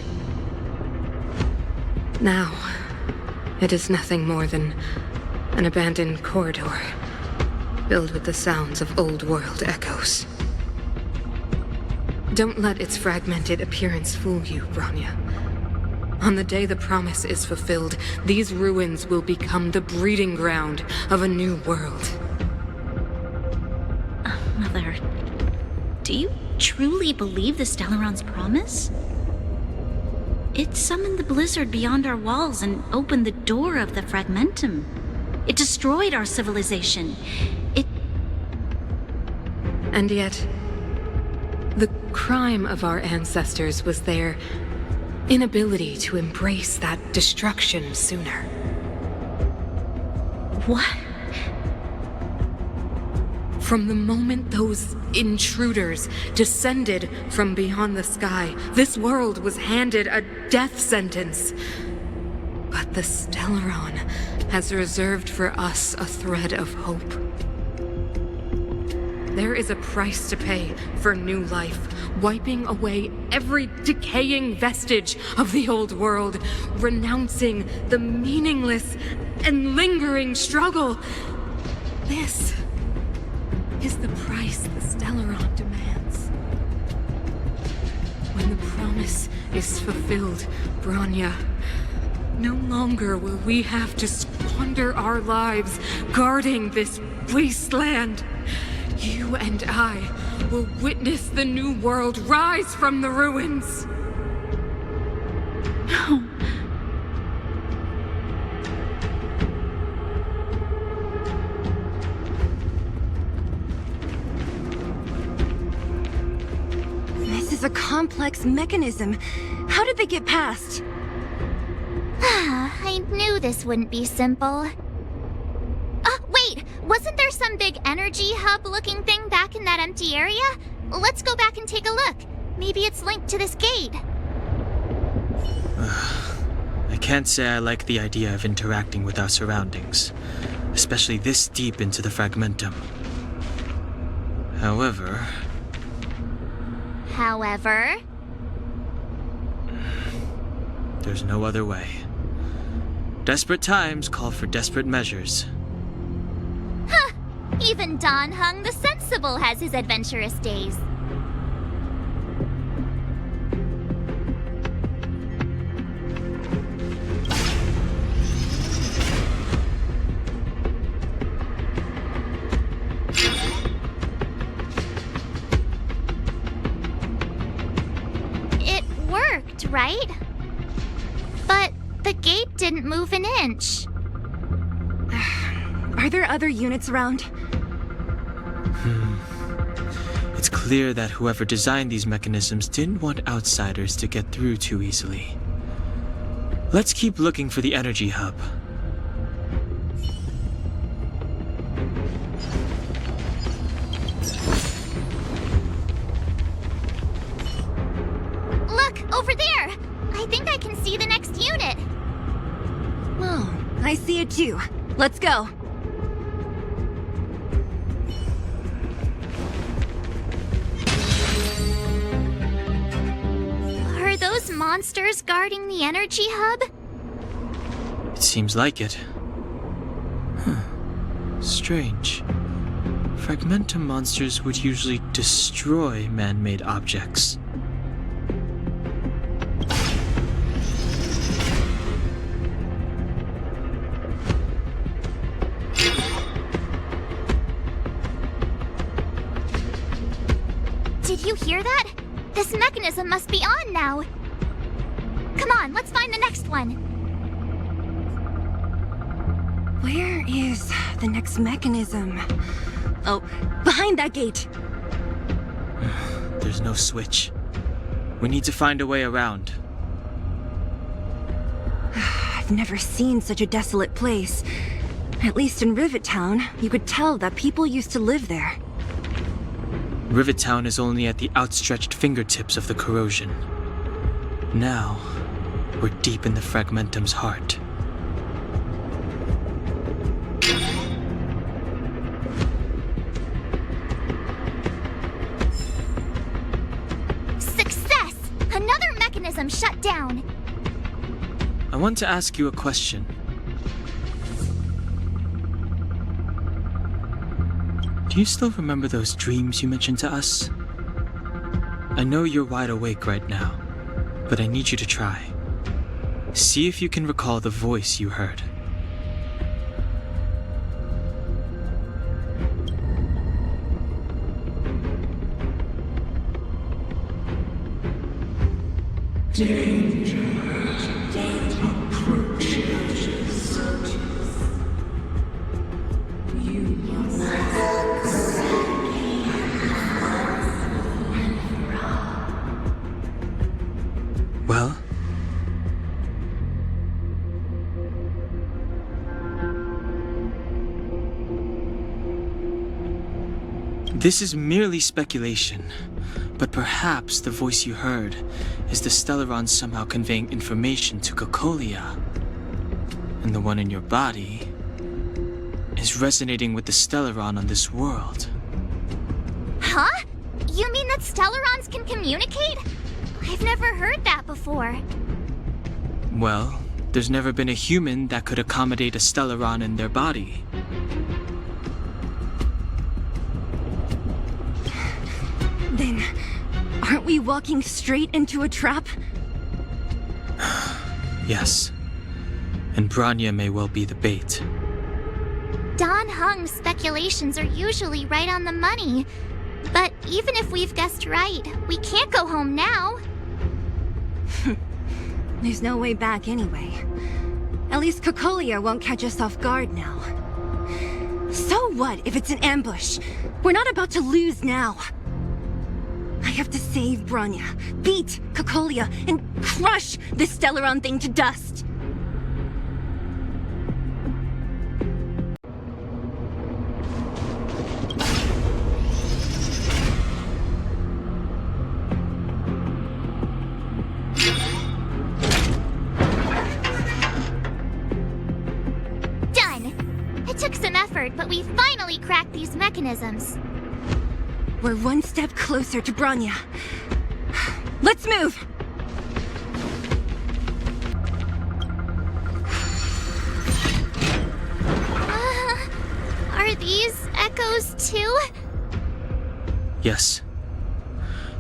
Now, it is nothing more than an abandoned corridor, filled with the sounds of old-world echoes. Don't let its fragmented appearance fool you, Bronya. On the day the promise is fulfilled, these ruins will become the breeding ground of a new world. Mother, do you truly believe the Stellaron's promise? It summoned the blizzard beyond our walls and opened the door of the Fragmentum. It destroyed our civilization. And yet, the crime of our ancestors was their inability to embrace that destruction sooner. What? From the moment those intruders descended from beyond the sky, this world was handed a death sentence. But the Stellaron has reserved for us a thread of hope. There is a price to pay for new life, wiping away every decaying vestige of the old world, renouncing the meaningless and lingering struggle. This is the price the Stellaron demands. When the promise is fulfilled, Bronya, no longer will we have to squander our lives guarding this wasteland. You and I will witness the new world rise from the ruins. No. This is a complex mechanism. How did they get past? I knew this wouldn't be simple. Wait! Wasn't there some big energy hub-looking thing back in that empty area? Let's go back and take a look. Maybe it's linked to this gate. I can't say I like the idea of interacting with our surroundings, especially this deep into the fragmentum. However, there's no other way. Desperate times call for desperate measures. Even Don Hung the Sensible has his adventurous days. It worked, right? But the gate didn't move an inch. Are there other units around? It's clear that whoever designed these mechanisms didn't want outsiders to get through too easily. Let's keep looking for the energy hub. Look, over there! I think I can see the next unit. Oh, I see it too. Let's go. Are those monsters guarding the energy hub? It seems like it. Strange. Fragmentum monsters would usually destroy man-made objects. Did you hear that? This mechanism must be on now. Come on, let's find the next one. Where is the next mechanism? Oh, behind that gate. There's no switch. We need to find a way around. I've never seen such a desolate place. At least in Rivet Town, you could tell that people used to live there. Rivet Town is only at the outstretched fingertips of the corrosion. Now, we're deep in the Fragmentum's heart. Success! Another mechanism shut down. I want to ask you a question. Do you still remember those dreams you mentioned to us? I know you're wide awake right now, but I need you to try. See if you can recall the voice you heard. Well? This is merely speculation, but perhaps the voice you heard is the Stellaron somehow conveying information to Cocolia. And the one in your body is resonating with the Stellaron on this world. Huh? You mean that Stellarons can communicate? I've never heard that before. Well, there's never been a human that could accommodate a Stellaron in their body. Then, Aren't we walking straight into a trap? Yes. And Bronya may well be the bait. Don Hung's speculations are usually right on the money. But even if we've guessed right, we can't go home now. There's no way back anyway. At least Cocolia won't catch us off guard now. So what if it's an ambush? We're not about to lose now. I have to save Bronya, beat Cocolia, and crush this Stellaron thing to dust. But we finally cracked these mechanisms. We're one step closer to Bronya. Let's move! Are these echoes too? Yes.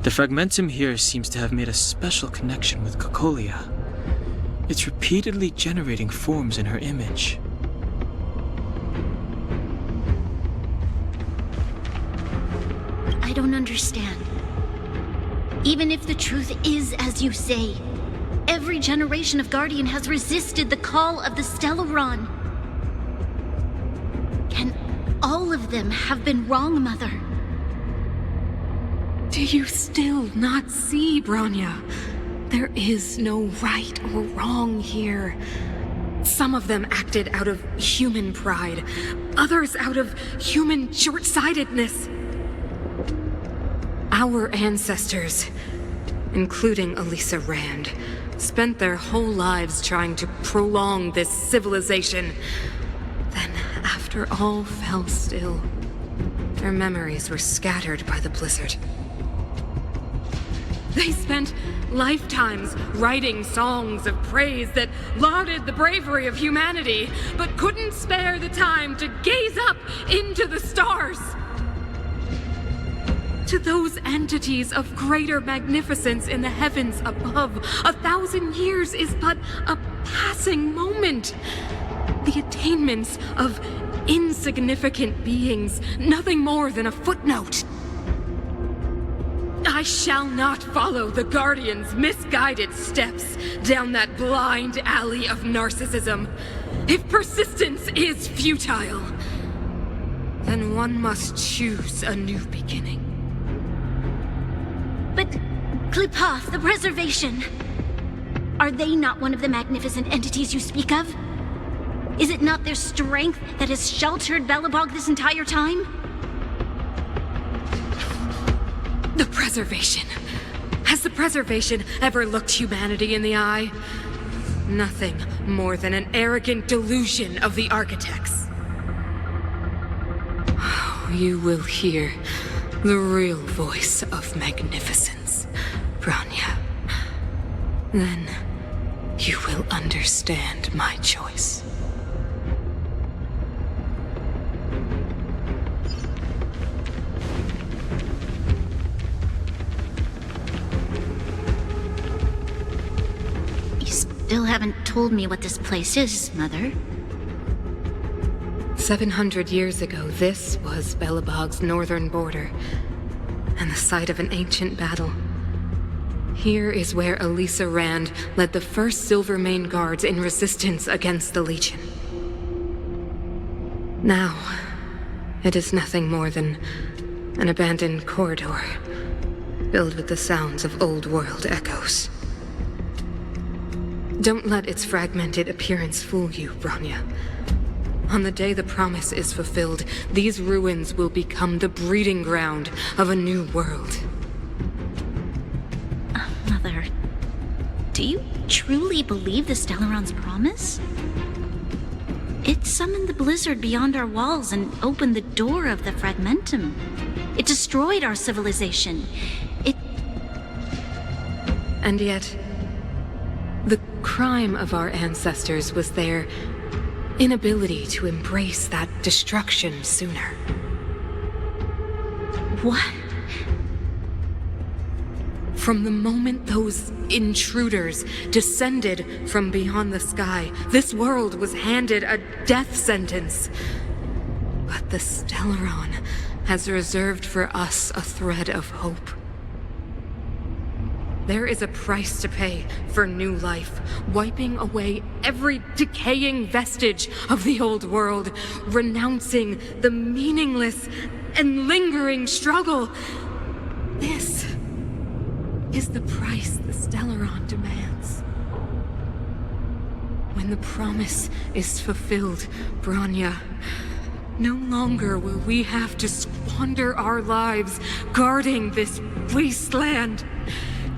The fragmentum here seems to have made a special connection with Cocolia. It's repeatedly generating forms in her image. I don't understand. Even if the truth is as you say, every generation of Guardian has resisted the call of the Stellaron. Can all of them have been wrong, Mother? Do you still not see, Bronya? There is no right or wrong here. Some of them acted out of human pride, others out of human short-sightedness. Our ancestors, including Elisa Rand, spent their whole lives trying to prolong this civilization. Then, after all fell still, their memories were scattered by the blizzard. They spent lifetimes writing songs of praise that lauded the bravery of humanity, but couldn't spare the time to gaze up into the stars. To those entities of greater magnificence in the heavens above, 1,000 years is but a passing moment. The attainments of insignificant beings, nothing more than a footnote. I shall not follow the Guardian's misguided steps down that blind alley of narcissism. If persistence is futile, then one must choose a new beginning. But Qlipoth, the Preservation, are they not one of the magnificent entities you speak of? Is it not their strength that has sheltered Belobog this entire time? The Preservation. Has the Preservation ever looked humanity in the eye? Nothing more than an arrogant delusion of the architects. You will hear the real voice of magnificence, Bronya. Then you will understand my choice. You still haven't told me what this place is, Mother. 700 years ago, this was Belobog's northern border, and the site of an ancient battle. Here is where Elisa Rand led the first Silvermane Guards in resistance against the Legion. Now, it is nothing more than an abandoned corridor, filled with the sounds of old-world echoes. Don't let its fragmented appearance fool you, Bronya. On the day the promise is fulfilled, these ruins will become the breeding ground of a new world. Mother, do you truly believe the Stellaron's promise? It summoned the blizzard beyond our walls and opened the door of the fragmentum. It destroyed our civilization. And yet, the crime of our ancestors was their inability to embrace that destruction sooner. What? From the moment those intruders descended from beyond the sky, this world was handed a death sentence. But the Stellaron has reserved for us a thread of hope. There is a price to pay for new life, wiping away every decaying vestige of the old world, renouncing the meaningless and lingering struggle. This is the price the Stellaron demands. When the promise is fulfilled, Bronya, no longer will we have to squander our lives guarding this wasteland.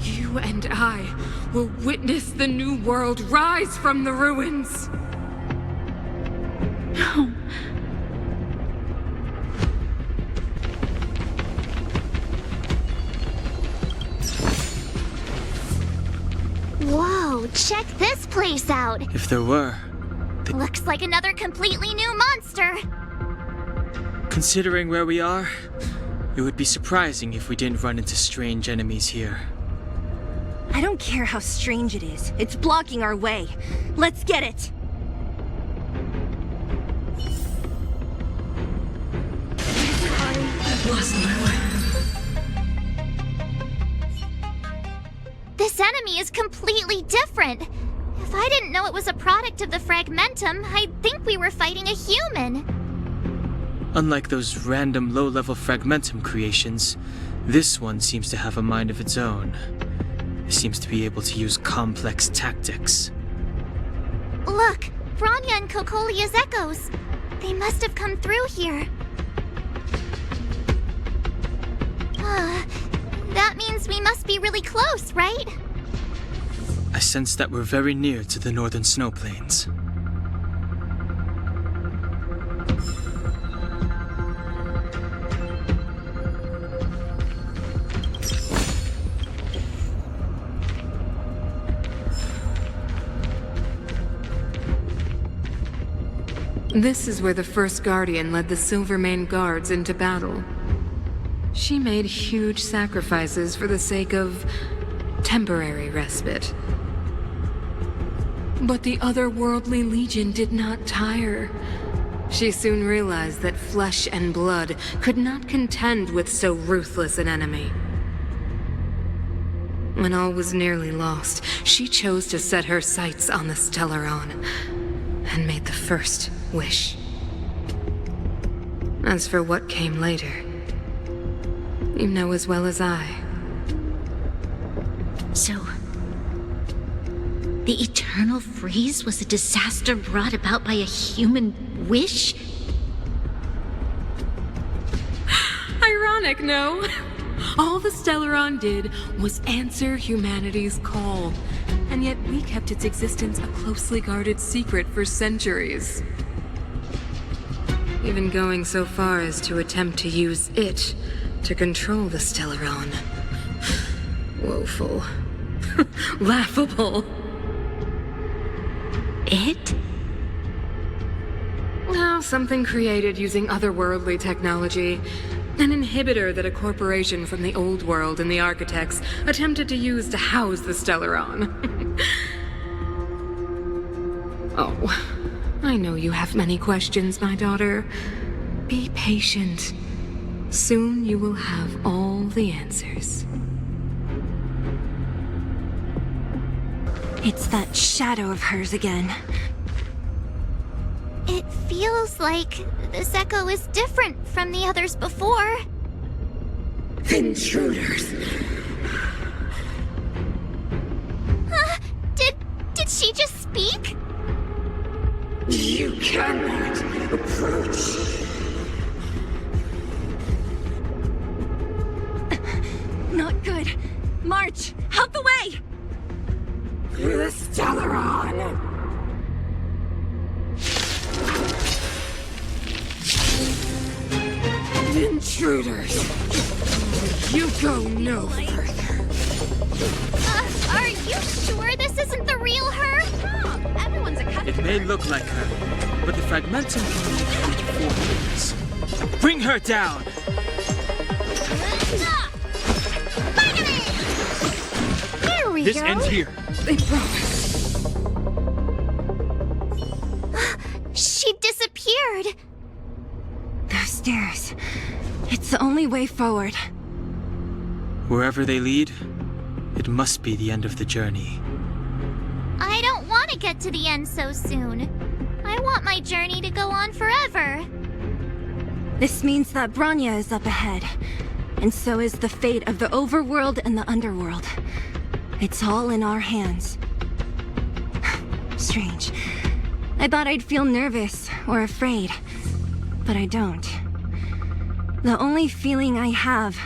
You and I will witness the new world rise from the ruins. No. Whoa, check this place out. If there were, Looks like another completely new monster. considering where we are, it would be surprising if we didn't run into strange enemies here. I don't care how strange it is. It's blocking our way. Let's get it! I've lost my way. This enemy is completely different. If I didn't know it was a product of the Fragmentum, I'd think we were fighting a human. Unlike those random low-level Fragmentum creations, this one seems to have a mind of its own. It seems to be able to use complex tactics. Look, Bronya and Kokolia's echoes. They must have come through here. That means we must be really close, right? I sense that we're very near to the northern snow plains. This is where the first Guardian led the Silvermane Guards into battle. She made huge sacrifices for the sake of temporary respite. But the otherworldly Legion did not tire. She soon realized that flesh and blood could not contend with so ruthless an enemy. When all was nearly lost, she chose to set her sights on the Stellaron and made the first wish. As for what came later, you know as well as I. So, the eternal freeze was a disaster brought about by a human wish? Ironic, no? All the Stellaron did was answer humanity's call, and yet we kept its existence a closely guarded secret for centuries. Even going so far as to attempt to use it to control the Stellaron. Woeful. Laughable. It? Well, something created using otherworldly technology. An inhibitor that a corporation from the old world and the Architects attempted to use to house the Stellaron. Oh, I know you have many questions, my daughter. Be patient. Soon you will have all the answers. It's that shadow of hers again. It feels like this echo is different from the others before. Intruders! Did she just speak? You cannot approach. Not good. March! Out the way! The Stellaron! Intruders! You go no further. Are you sure this isn't the real her? Everyone's a cut. It may look like her, but the Fragmentum can only treat 4 things. Bring her down! my This hero? ends here. They promised. She disappeared. Those stairs. It's the only way forward. Wherever they lead, it must be the end of the journey. I don't want to get to the end so soon. I want my journey to go on forever. This means that Bronya is up ahead. And so is the fate of the overworld and the underworld. It's all in our hands. Strange. I thought I'd feel nervous or afraid, but I don't. The only feeling I have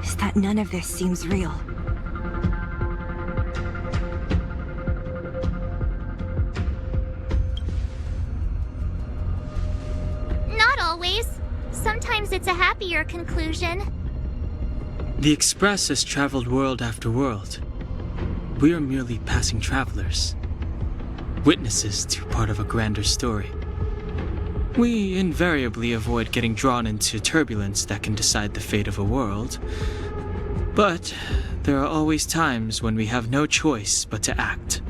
is that none of this seems real. Not always. Sometimes it's a happier conclusion. The Express has traveled world after world. We are merely passing travelers, witnesses to part of a grander story. We invariably avoid getting drawn into turbulence that can decide the fate of a world. But there are always times when we have no choice but to act.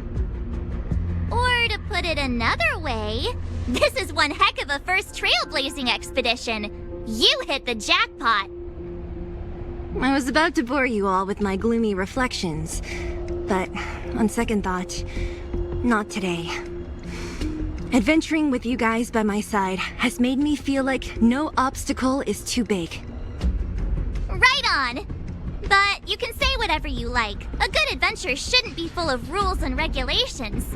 Or to put it another way, this is one heck of a first trailblazing expedition. You hit the jackpot. I was about to bore you all with my gloomy reflections, but on second thought, not today. Adventuring with you guys by my side has made me feel like no obstacle is too big. Right on. But you can say whatever you like. A good adventure shouldn't be full of rules and regulations.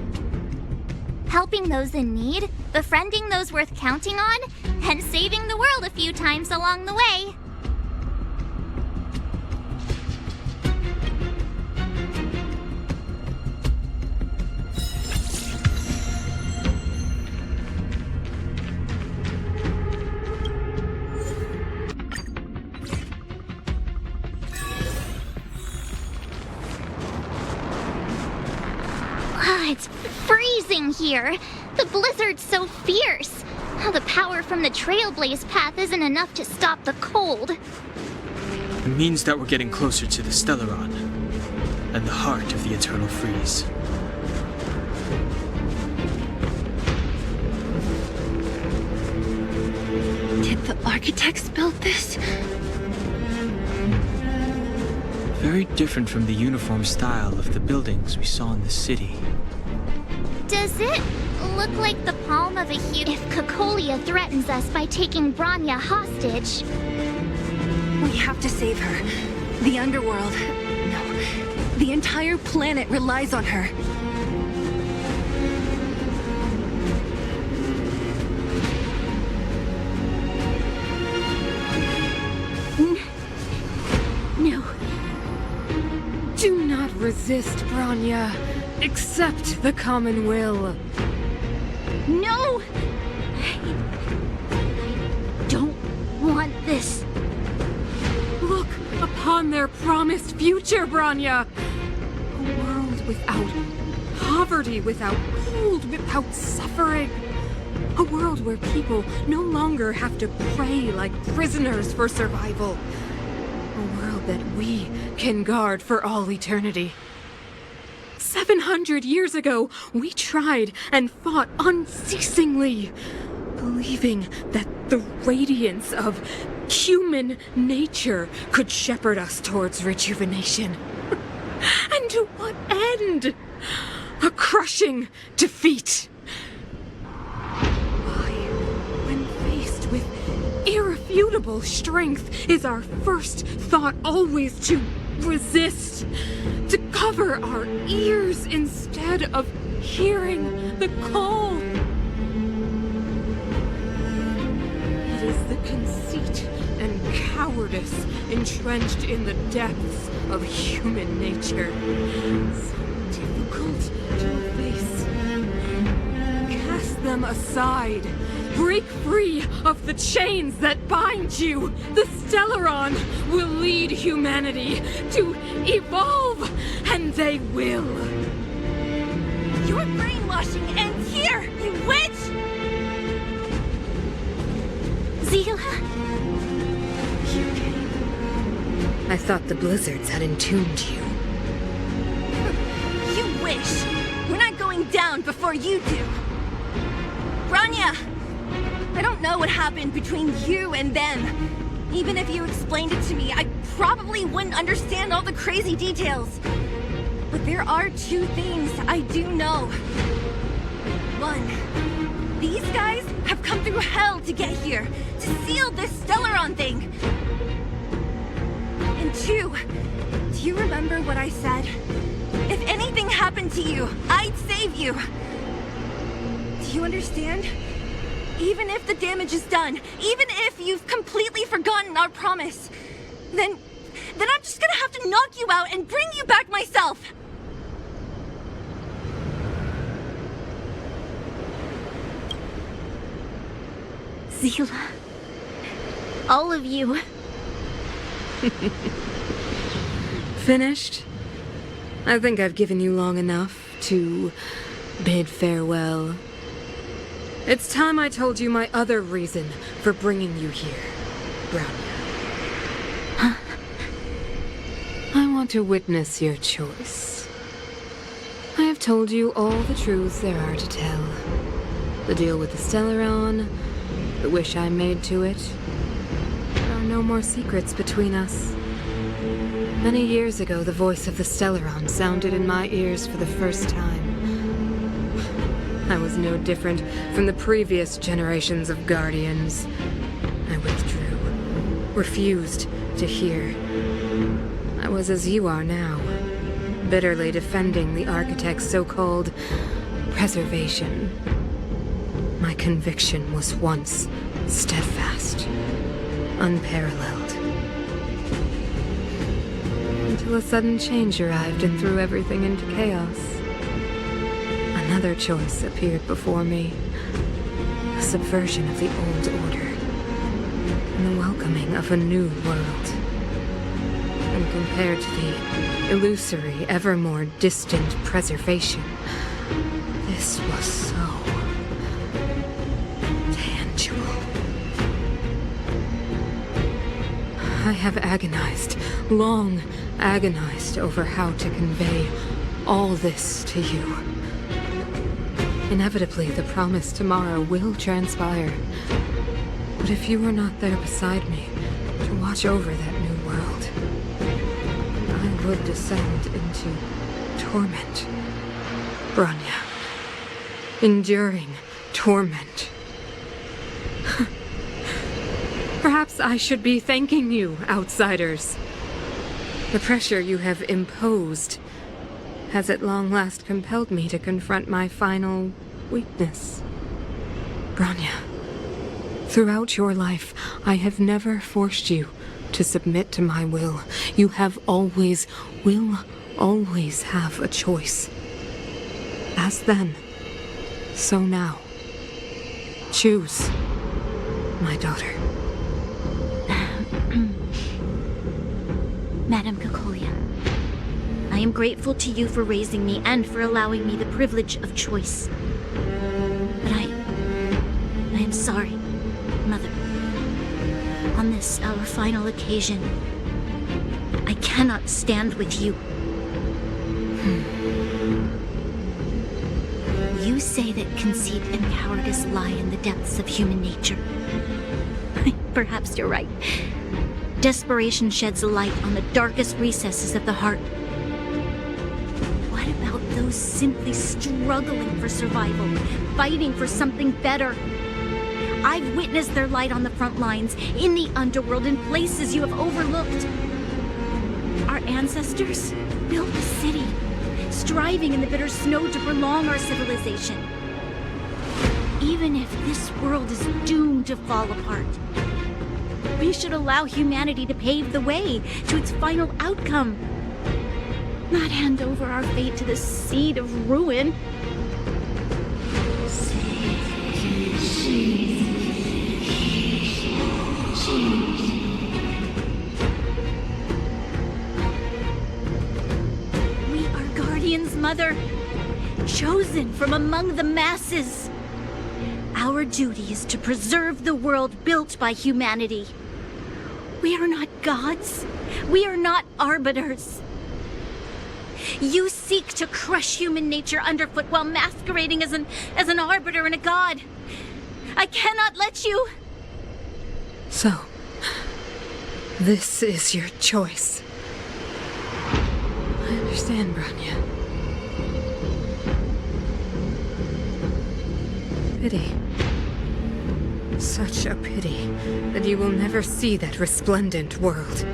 Helping those in need, befriending those worth counting on, and saving the world a few times along the way. It's freezing here. The blizzard's so fierce. The power from the Trailblaze path isn't enough to stop the cold. It means that we're getting closer to the Stellaron, and the heart of the Eternal Freeze. Did the architects build this? Very different from the uniform style of the buildings we saw in the city. Does it look like the palm of a human? If Cocolia threatens us by taking Bronya hostage, We have to save her. The underworld. No. The entire planet relies on her. no. Do not resist, Bronya. Accept the common will. No! I don't want this. Look upon their promised future, Bronya. A world without poverty, without cold, without suffering. A world where people no longer have to pray like prisoners for survival. A world that we can guard for all eternity. 700 years ago, we tried and fought unceasingly, believing that the radiance of human nature could shepherd us towards rejuvenation. And to what end? A crushing defeat. Why, when faced with irrefutable strength, is our first thought always to resist, to cover our ears instead of hearing the call? It is the conceit and cowardice entrenched in the depths of human nature, so difficult to face. Cast them aside. Break free of the chains that bind you. The Stellaron will lead humanity to evolve, and they will. Your brainwashing ends here, you witch! Zila? You came. I thought the blizzards had entombed you. before you do. Bronya! I don't know what happened between you and them. Even if you explained it to me, I probably wouldn't understand all the crazy details. But there are two things I do know. One, these guys have come through hell to get here, to seal this Stellaron thing. And two, do you remember what I said? If anything happened to you, I'd save you. Do you understand? Even if the damage is done, even if you've completely forgotten our promise, then I'm just gonna have to knock you out and bring you back myself. Zila. All of you. Finished? I think I've given you long enough to bid farewell. It's time I told you my other reason for bringing you here, Bronya. Huh? I want to witness your choice. I have told you all the truths there are to tell. The deal with the Stellaron, the wish I made to it. There are no more secrets between us. Many years ago, the voice of the Stellaron sounded in my ears for the first time. I was no different from the previous generations of Guardians. I withdrew, refused to hear. I was as you are now, bitterly defending the Architect's so-called preservation. My conviction was once steadfast, unparalleled. Until a sudden change arrived and threw everything into chaos. Another choice appeared before me. A subversion of the old order. And the welcoming of a new world. And compared to the illusory, ever more distant preservation, this was so tangible. I have agonized, long agonized over how to convey all this to you. Inevitably, the promised tomorrow will transpire. But if you were not there beside me to watch over that new world, I would descend into torment. Bronya. Enduring torment. Perhaps I should be thanking you, outsiders. The pressure you have imposed has at long last compelled me to confront my final weakness. Bronya, throughout your life, I have never forced you to submit to my will. You have always, will always have a choice. As then, so now. Choose, my daughter. Madame Cocolia, I am grateful to you for raising me and for allowing me the privilege of choice. But I am sorry, Mother. On this, our final occasion, I cannot stand with you. You say that conceit and cowardice lie in the depths of human nature. Perhaps you're right. Desperation sheds a light on the darkest recesses of the heart. What about those simply struggling for survival, fighting for something better? I've witnessed their light on the front lines, in the underworld, in places you have overlooked. Our ancestors built the city, striving in the bitter snow to prolong our civilization. Even if this world is doomed to fall apart, we should allow humanity to pave the way to its final outcome. Not hand over our fate to the seed of ruin. We are guardians, Mother, chosen from among the masses. Our duty is to preserve the world built by humanity. We are not gods. We are not arbiters. You seek to crush human nature underfoot while masquerading as an arbiter and a god. I cannot let you. So, this is your choice. I understand, Bronya. Pity. Such a pity that you will never see that resplendent world.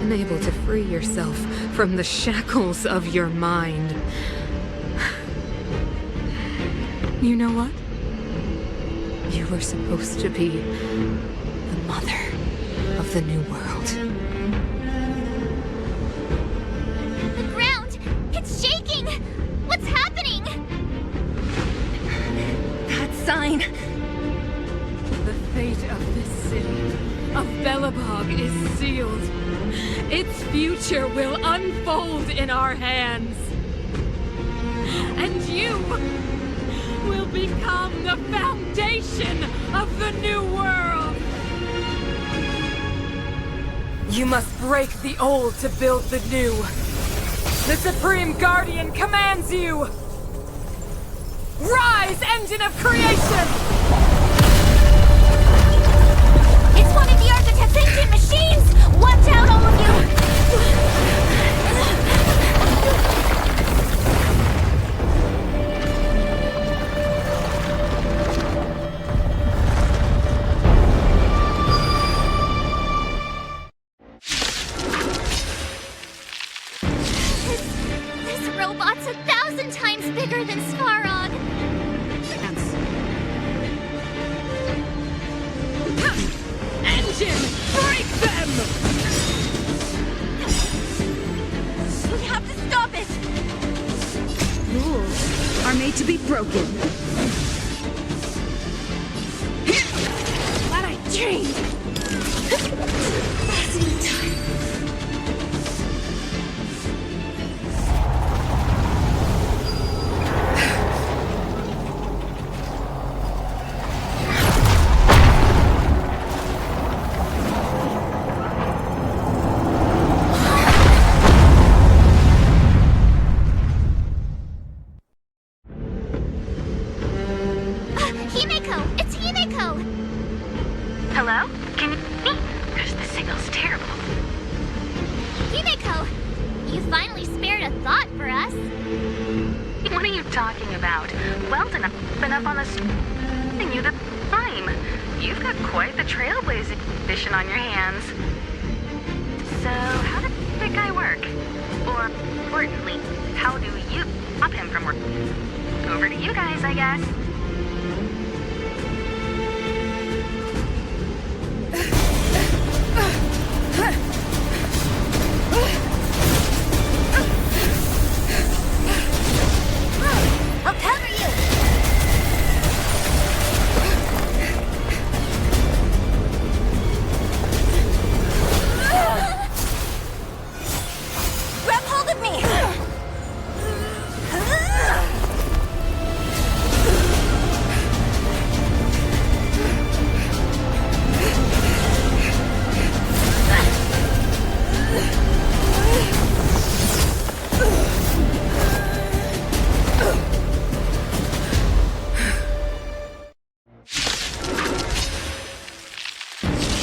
Unable to free yourself from the shackles of your mind. You know what? You were supposed to be the mother of the new world. The ground! It's shaking! What's happening? That sign. The fate of this city, of Belobog, is sealed. Its future will unfold in our hands. And you will become the foundation of the new world. You must break the old to build the new. The Supreme Guardian commands you! Rise, engine of creation! It's one of the Architect's ancient machines! Watch out, all of you! This robot's 1,000 times bigger than Svarog. Engine, break them! We have to stop it! Rules are made to be broken. Glad I trained! Passing time. Himeko! It's Himeko! Hello? Can you hear me? Because the signal's terrible. Himeko! You finally spared a thought for us. What are you talking about? Weldon, I've been up on the and you the time. You've got quite the trailblazing mission on your hands. So, how does that guy work? Or, importantly, how do you stop him from working? Over to you guys, I guess. I'll cover you! Grab hold of me!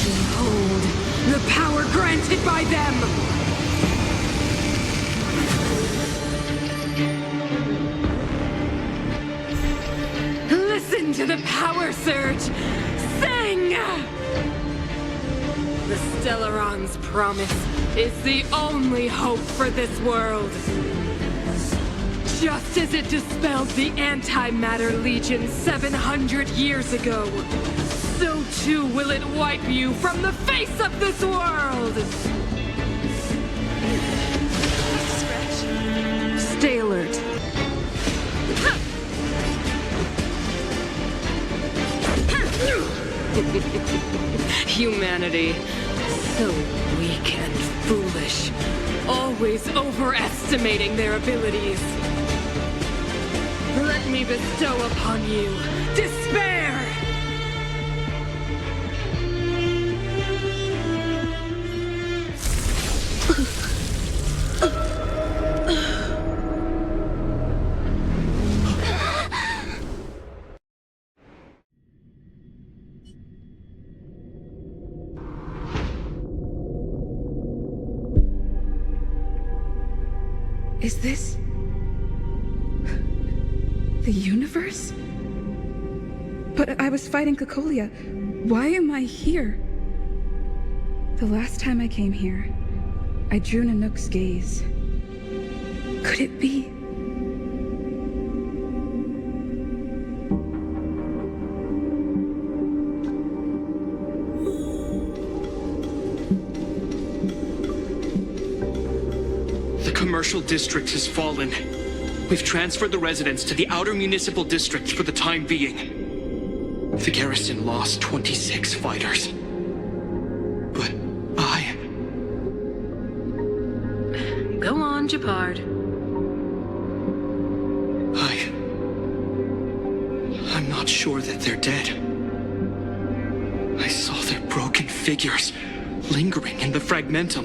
Behold, the power granted by them! Listen to the power surge! Sing! The Stellaron's promise is the only hope for this world. Just as it dispelled the Antimatter Legion 700 years ago, so too will it wipe you from the face of this world! Stay alert. Humanity, so weak and foolish, always overestimating their abilities. Let me bestow upon you despair! Is this... the universe? But I was fighting Cocolia. Why am I here? The last time I came here, I drew Nanook's gaze. Could it be? The commercial district has fallen. We've transferred the residents to the outer municipal districts for the time being. The garrison lost 26 fighters. But Go on, Japard. I'm not sure that they're dead. I saw their broken figures lingering in the fragmentum.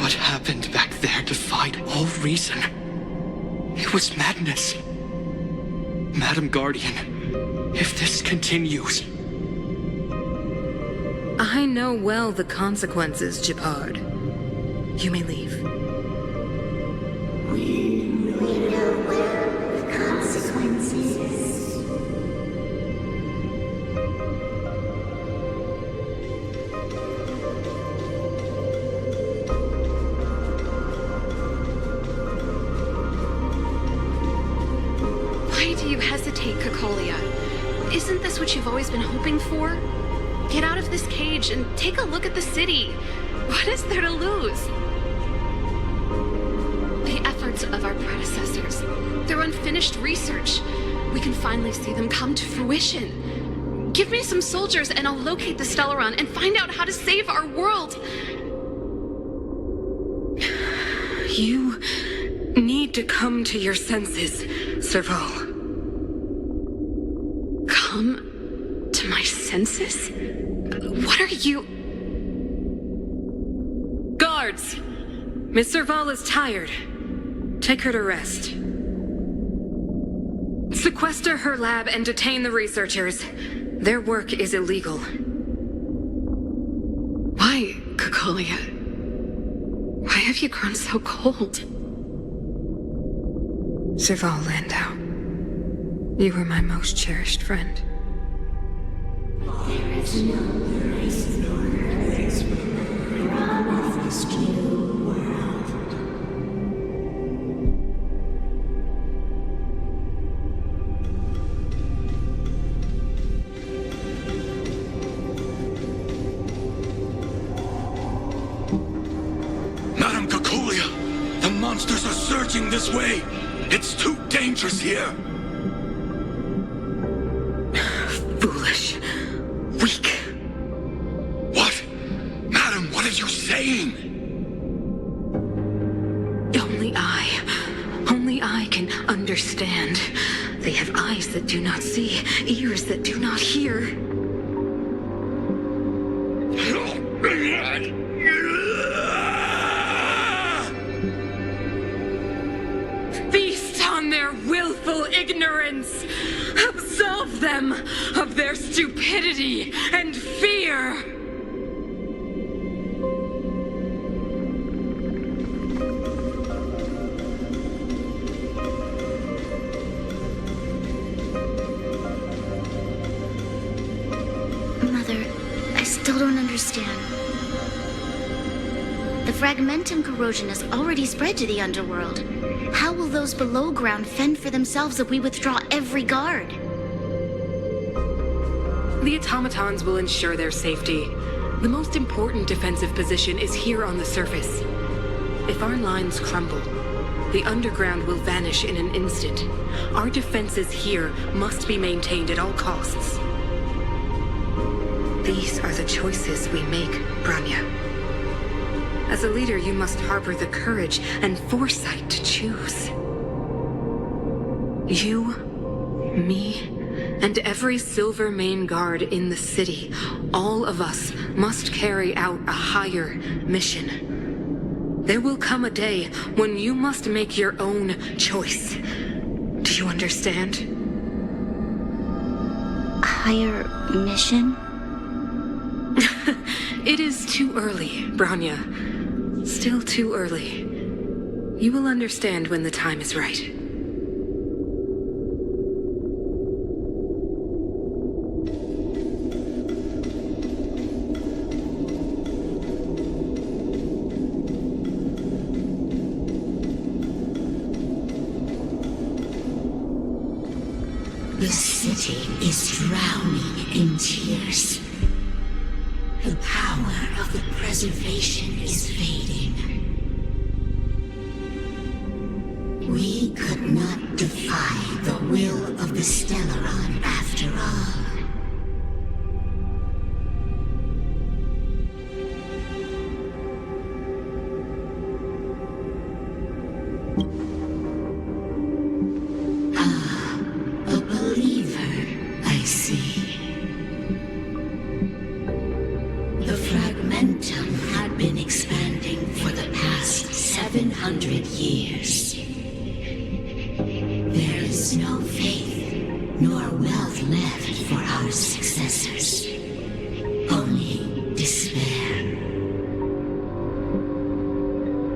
What happened back there defied all reason. It was madness. Madam Guardian, if this continues... I know well the consequences, Japard. You may leave. We know well the consequences. Why do you hesitate, Cocolia? Isn't this what you've always been hoping for? Get out of this cage and take a look at the city. What is there to lose? The efforts of our predecessors, their unfinished research. We can finally see them come to fruition. Give me some soldiers and I'll locate the Stellaron and find out how to save our world. You need to come to your senses, Serval. Come to my senses? What are you... Guards! Miss Serval is tired. Take her to rest. Sequester her lab and detain the researchers. Their work is illegal. Why, Cocolia? Why have you grown so cold? Serval Landau, you were my most cherished friend. There is no place nor place promised new world. Madam Cocolia, the monsters are surging this way. It's too dangerous here. Foolish. Weak. What? Madam, what are you saying? Only I can understand. They have eyes that do not see, ears that do not hear. Feast on their willful ignorance! Absolve them of their stupidity and fear! Mother, I still don't understand. The fragmentum corrosion has already spread to the underworld. How will those below ground fend for themselves if we withdraw every guard? The automatons will ensure their safety. The most important defensive position is here on the surface. If our lines crumble, the underground will vanish in an instant. Our defenses here must be maintained at all costs. These are the choices we make, Branya. As a leader, you must harbor the courage and foresight to choose. You, me, and every Silver Main Guard in the city, all of us must carry out a higher mission. There will come a day when you must make your own choice. Do you understand? Higher mission? It is too early, Branya. Still too early. You will understand when the time is right. The city is drowning in tears. The power of the preservation is fading. We could not defy the will of the Stellaron after all. Years. There is no faith nor wealth left for our successors. Only despair.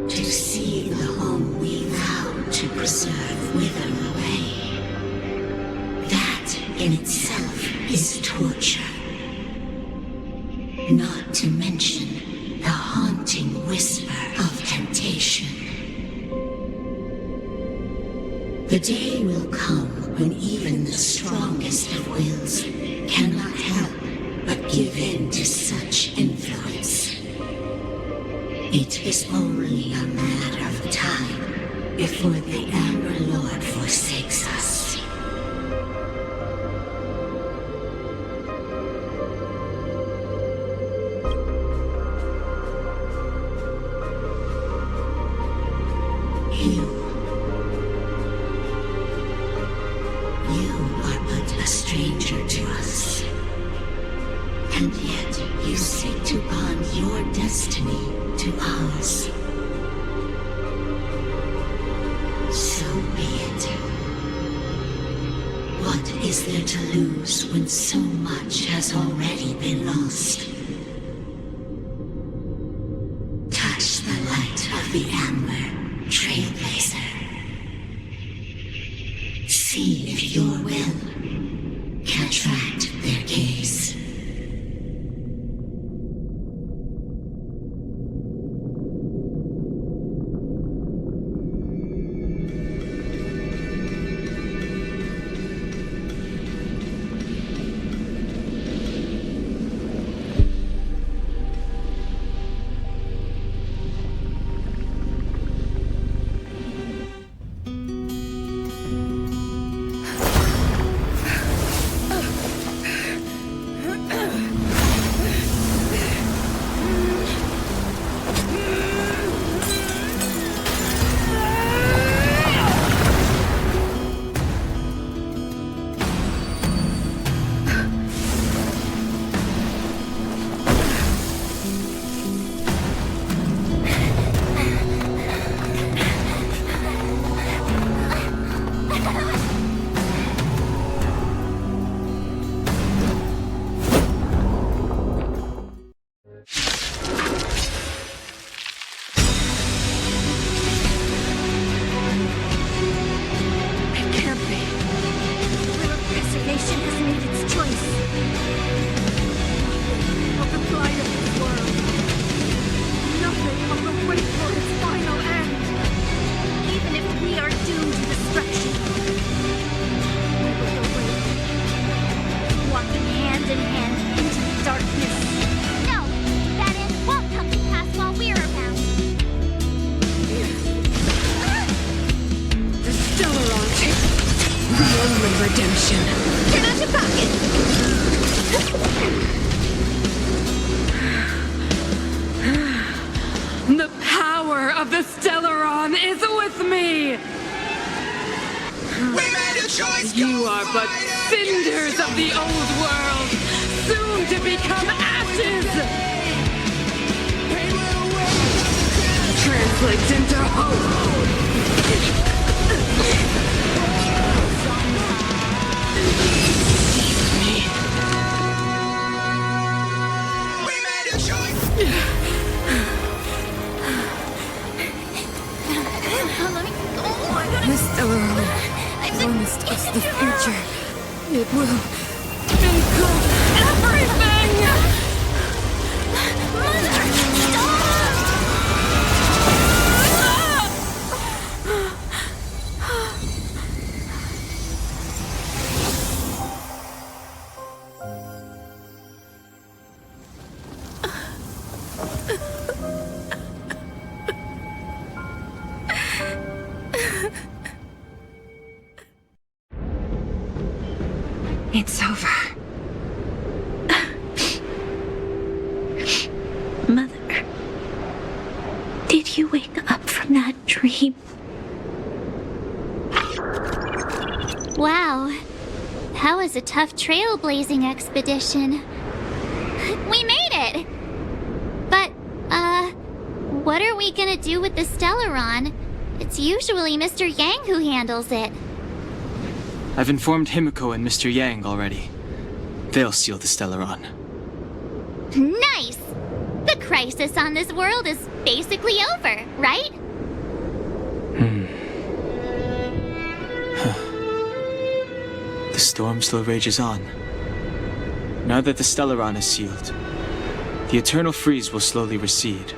To see the home we vowed to preserve wither away. That in itself is torture. Not to mention the haunting whisper of temptation. The day will come when even the strongest of wills cannot help but give in to such influence. It is only a matter of time before the Amber Lord forsakes us. You are but a stranger to us. And yet you seek to bond your destiny to ours. So be it. What is there to lose when so much has already been lost? Touch the light of the Amber, Trailblazer. See if your will can attract their gaze. Redemption. Get out your pocket! The power of the Stellaron is with me! We made a choice! You are but cinders of the old world, soon to become ashes! Translates into hope! Stellaron. One is just the future. It will include everything! It's over. Mother, did you wake up from that dream? Wow. That was a tough trailblazing expedition. We made it! But, what are we gonna do with the Stellaron? It's usually Mr. Yang who handles it. I've informed Himiko and Mr. Yang already. They'll seal the Stellaron. Nice! The crisis on this world is basically over, right? The storm still rages on. Now that the Stellaron is sealed, the eternal freeze will slowly recede.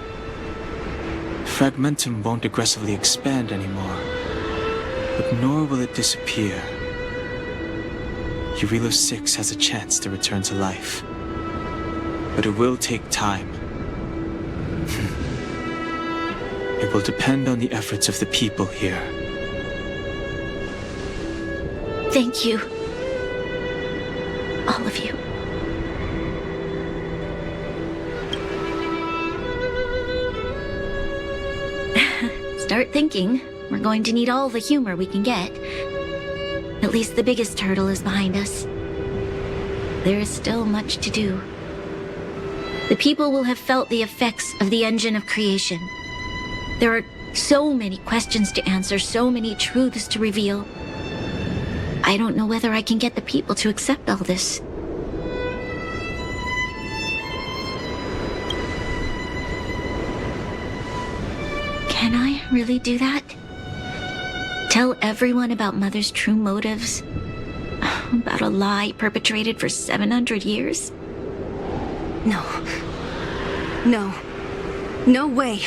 Fragmentum won't aggressively expand anymore, but nor will it disappear. Eurilo 6 has a chance to return to life, but it will take time. It will depend on the efforts of the people here. Thank you. All of you. Start thinking. We're going to need all the humor we can get. At least the biggest hurdle is behind us. There is still much to do. The people will have felt the effects of the engine of creation. There are so many questions to answer, so many truths to reveal. I don't know whether I can get the people to accept all this. Can I really do that? Tell everyone about Mother's true motives? About a lie perpetrated for 700 years? No. No. No way.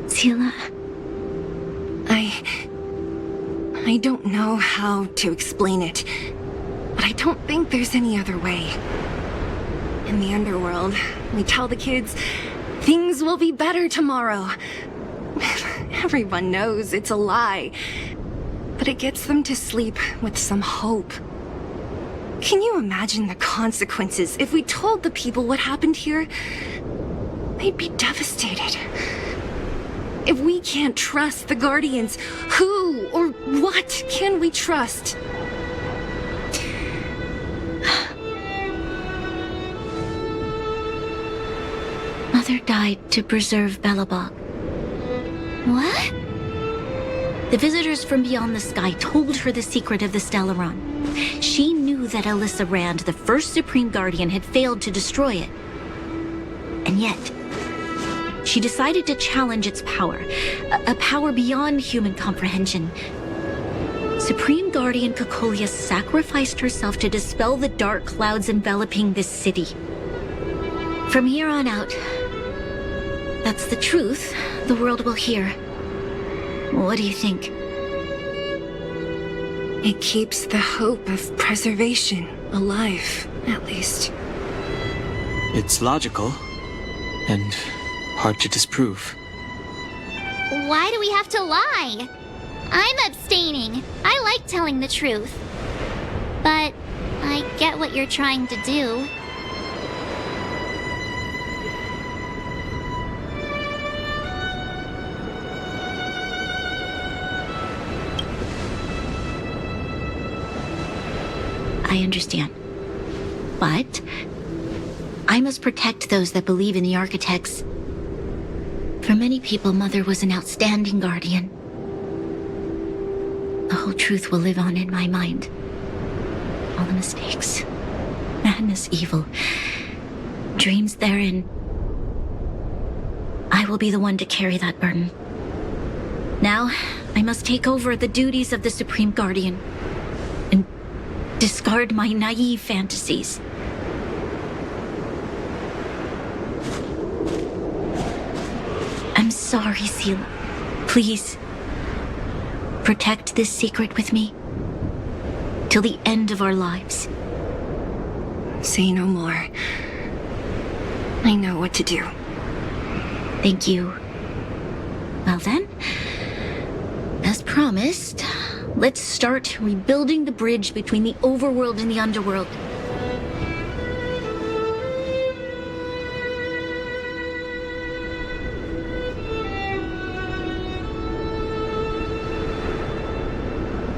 Seela. I don't know how to explain it, but I don't think there's any other way. In the underworld, we tell the kids, things will be better tomorrow. Everyone knows it's a lie, but it gets them to sleep with some hope. Can you imagine the consequences if we told the people what happened here? They'd be devastated. If we can't trust the Guardians, who or what can we trust? Mother died to preserve Belobog. What? The visitors from beyond the sky told her the secret of the Stellaron. She knew that Alyssa Rand, the first Supreme Guardian, had failed to destroy it. And yet, she decided to challenge its power, a power beyond human comprehension. Supreme Guardian Cocolia sacrificed herself to dispel the dark clouds enveloping this city. From here on out, that's the truth the world will hear. What do you think? It keeps the hope of preservation alive, at least. It's logical, and hard to disprove. Why do we have to lie? I'm abstaining. I like telling the truth. But I get what you're trying to do. I understand. But I must protect those that believe in the architects. For many people, Mother was an outstanding guardian. The whole truth will live on in my mind. All the mistakes, madness, evil, dreams therein. I will be the one to carry that burden. Now, I I must take over the duties of the Supreme Guardian and discard my naive fantasies. I'm sorry, Selah. Please, protect this secret with me till the end of our lives. Say no more. I know what to do. Thank you. Well then, as promised, let's start rebuilding the bridge between the overworld and the underworld.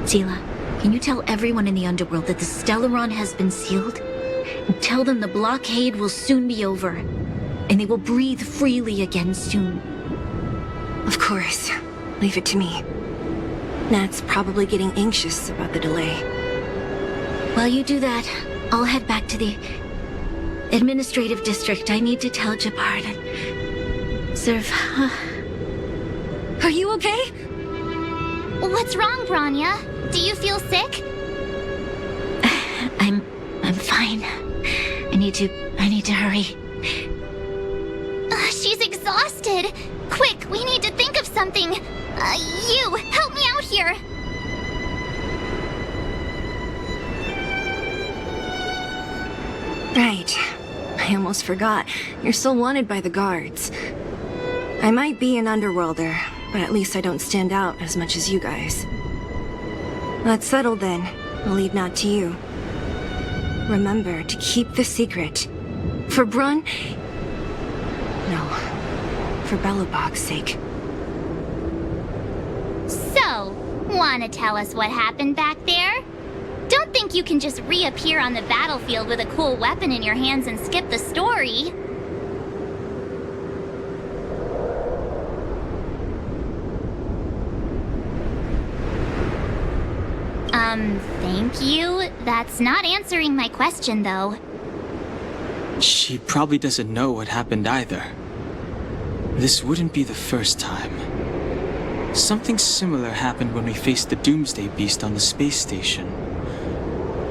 Selah, can you tell everyone in the underworld that the Stellaron has been sealed? And tell them the blockade will soon be over, and they will breathe freely again soon. Of course. Leave it to me. Nat's probably getting anxious about the delay. While you do that, I'll head back to the administrative district. I need to tell Jabbar that... Serve... Are you okay? What's wrong, Bronya? Do you feel sick? I'm fine. I need to hurry. She's exhausted. Quick, we need to think of something. You, help me out here. Right. I almost forgot. You're still wanted by the guards. I might be an underworlder, but at least I don't stand out as much as you guys. That's settled then. I'll leave Nat to you. Remember to keep the secret. For Brun... No. For Belobog's sake. So, wanna tell us what happened back there? Don't think you can just reappear on the battlefield with a cool weapon in your hands and skip the story. Thank you. That's not answering my question, though. She probably doesn't know what happened either. This wouldn't be the first time. Something similar happened when we faced the Doomsday Beast on the space station.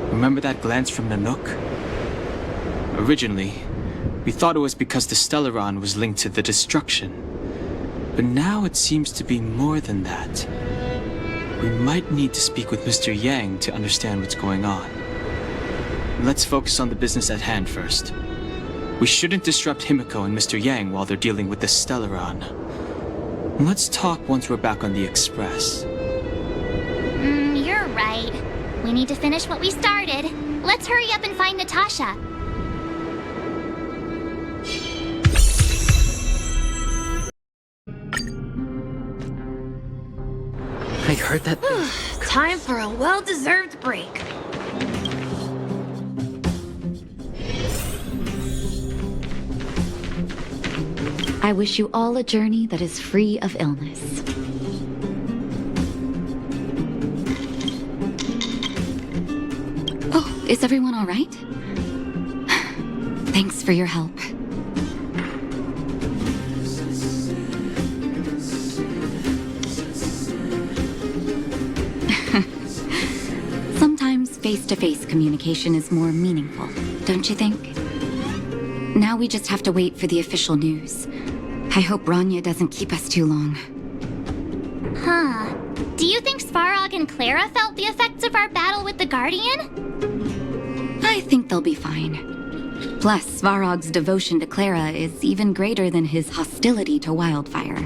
Remember that glance from Nanook? Originally, we thought it was because the Stellaron was linked to the destruction. But now it seems to be more than that. We might need to speak with Mr. Yang to understand what's going on. Let's focus on the business at hand first. We shouldn't disrupt Himiko and Mr. Yang while they're dealing with the Stellaron. Let's talk once we're back on the Express. You're right. We need to finish what we started. Let's hurry up and find Natasha. I heard that... Time for a well-deserved break. I wish you all a journey that is free of illness. Oh, is everyone all right? Thanks for your help. Sometimes face-to-face communication is more meaningful, don't you think? Now we just have to wait for the official news. I hope Bronya doesn't keep us too long. Huh. Do you think Svarog and Clara felt the effects of our battle with the Guardian? I think they'll be fine. Plus, Svarog's devotion to Clara is even greater than his hostility to Wildfire.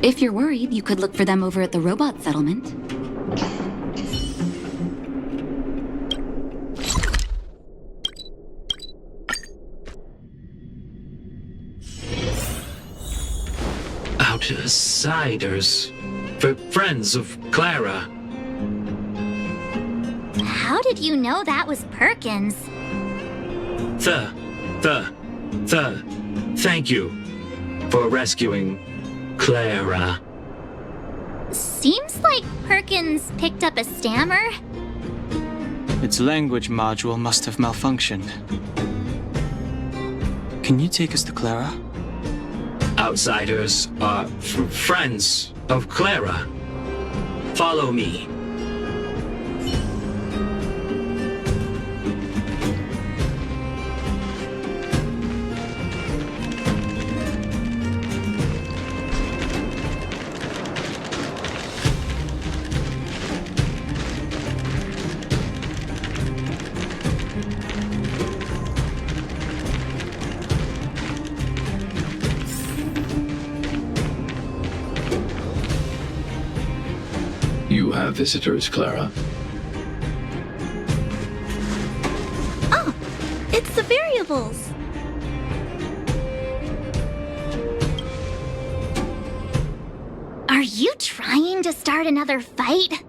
If you're worried, you could look for them over at the robot settlement. Outsiders. For friends of Clara. How did you know that was Perkins? Thank you for rescuing Clara. Seems like Perkins picked up a stammer. Its language module must have malfunctioned. Can you take us to Clara? Outsiders are friends of Clara. Follow me. You have visitors, Clara. Oh, it's the variables. Are you trying to start another fight?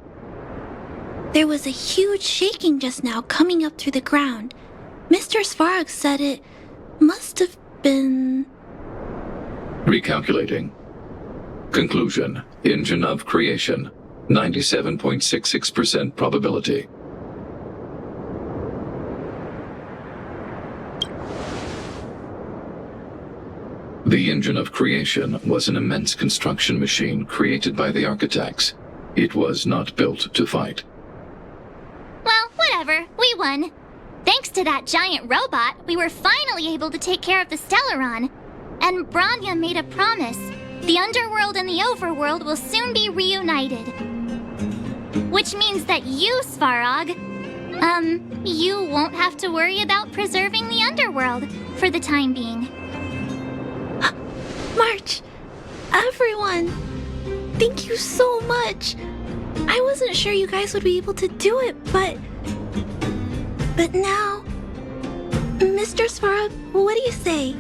There was a huge shaking just now coming up through the ground. Mr. Svarog said it must have been... Recalculating. Conclusion. Engine of creation. 97.66% probability. The engine of creation was an immense construction machine created by the architects. It was not built to fight. Well, whatever. We won. Thanks to that giant robot, we were finally able to take care of the Stellaron. And Bronya made a promise. The underworld and the overworld will soon be reunited. Which means that you, Svarog, you won't have to worry about preserving the underworld for the time being. March! Everyone! Thank you so much! I wasn't sure you guys would be able to do it, but now... Mr. Svarog, what do you say?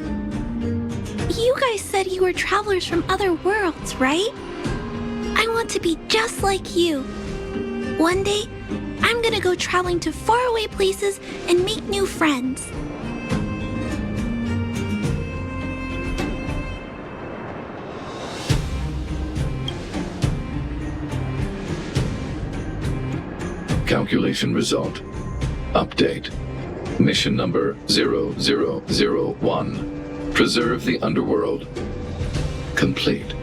You guys said you were travelers from other worlds, right? I want to be just like you. One day, I'm gonna go traveling to faraway places and make new friends. Calculation result. Update. Mission number 0001. Preserve the underworld. Complete.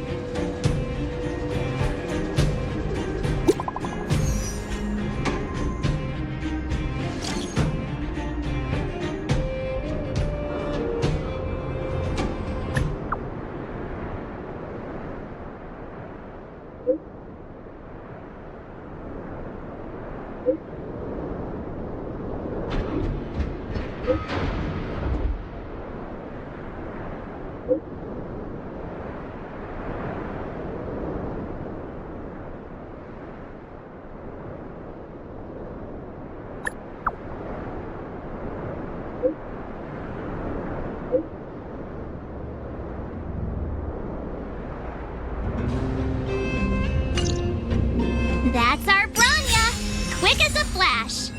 That's our Bronya! Quick as a flash!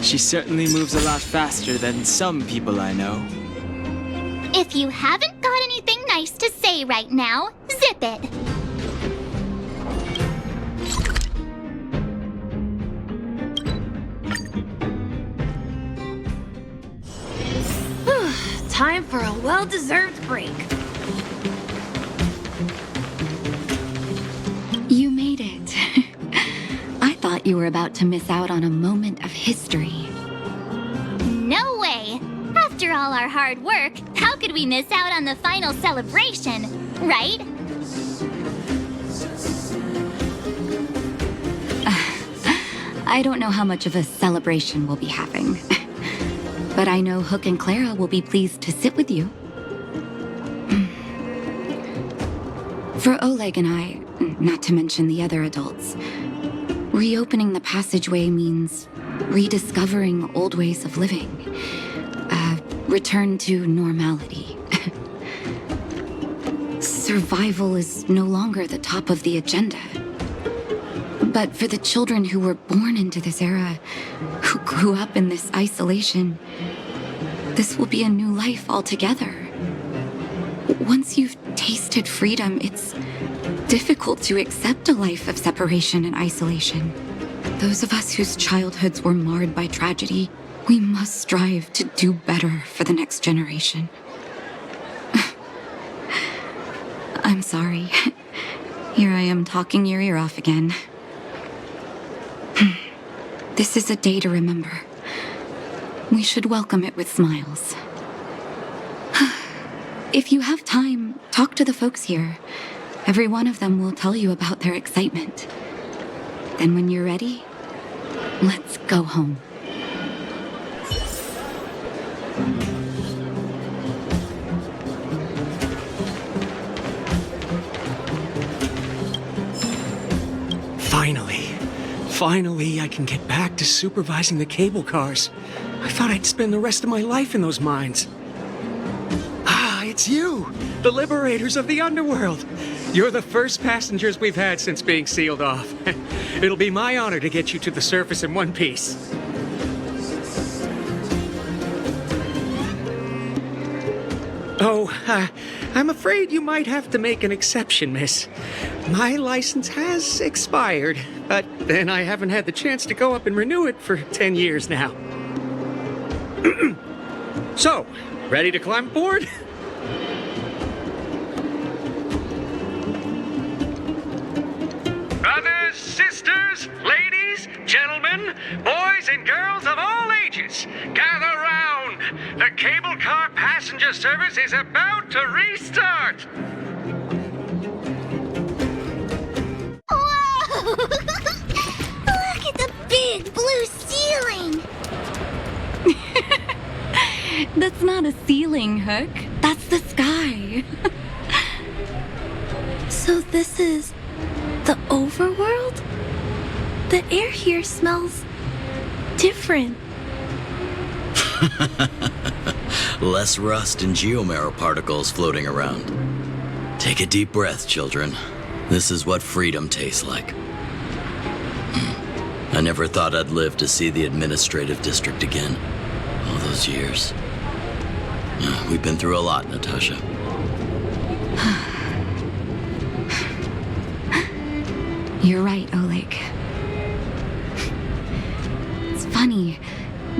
She certainly moves a lot faster than some people I know. If you haven't got anything nice to say right now, zip it! Time for a well-deserved break. You made it. I thought you were about to miss out on a moment of history. No way! After all our hard work, how could we miss out on the final celebration, right? I don't know how much of a celebration we'll be having. But I know Hook and Clara will be pleased to sit with you. For Oleg and I, not to mention the other adults, reopening the passageway means rediscovering old ways of living. Return to normality. Survival is no longer the top of the agenda. But for the children who were born into this era, who grew up in this isolation, this will be a new life altogether. Once you've tasted freedom, it's difficult to accept a life of separation and isolation. Those of us whose childhoods were marred by tragedy, we must strive to do better for the next generation. I'm sorry. Here I am talking your ear off again. This is a day to remember. We should welcome it with smiles. If you have time, talk to the folks here. Every one of them will tell you about their excitement. Then when you're ready, let's go home. Finally, I can get back to supervising the cable cars. I thought I'd spend the rest of my life in those mines. Ah, it's you, the liberators of the underworld. You're the first passengers we've had since being sealed off. It'll be my honor to get you to the surface in one piece. Oh, I'm afraid you might have to make an exception, miss. My license has expired, but then I haven't had the chance to go up and renew it for 10 years now. So, ready to climb aboard? Brothers, sisters, ladies, gentlemen, boys and girls of all ages, gather round. The cable car passenger service is about to restart. Whoa! Look at the big blue ceiling! That's not a ceiling, Hook. That's the sky. So this is the overworld? The air here smells different. Less rust and geomarrow particles floating around. Take a deep breath, children. This is what freedom tastes like. I never thought I'd live to see the administrative district again. All those years. We've been through a lot, Natasha. You're right, Oleg. It's funny.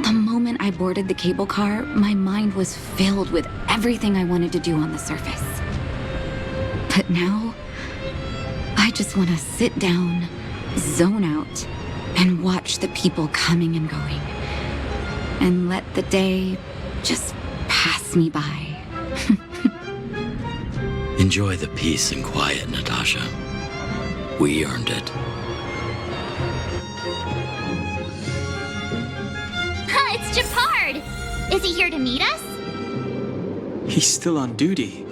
The moment I boarded the cable car, my mind was filled with everything I wanted to do on the surface. But now, I just want to sit down, zone out, and watch the people coming and going. And let the day just pass me by. Enjoy the peace and quiet, Natasha. We earned it. It's Japard! Is he here to meet us? He's still on duty.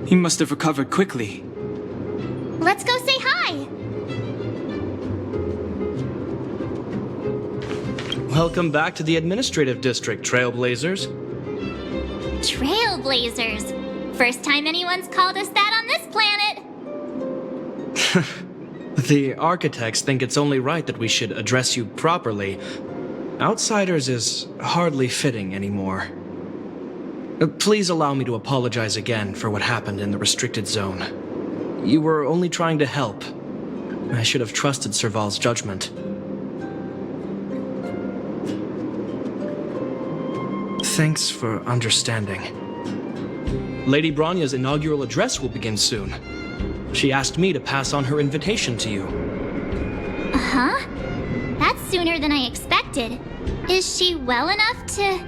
He must have recovered quickly. Let's go say hi! Welcome back to the administrative district, Trailblazers. Trailblazers! First time anyone's called us that on this planet! The architects think it's only right that we should address you properly. Outsiders is hardly fitting anymore. Please allow me to apologize again for what happened in the restricted zone. You were only trying to help. I should have trusted Serval's judgment. Thanks for understanding. Lady Bronya's inaugural address will begin soon. She asked me to pass on her invitation to you. Uh-huh? That's sooner than I expected. Is she well enough to...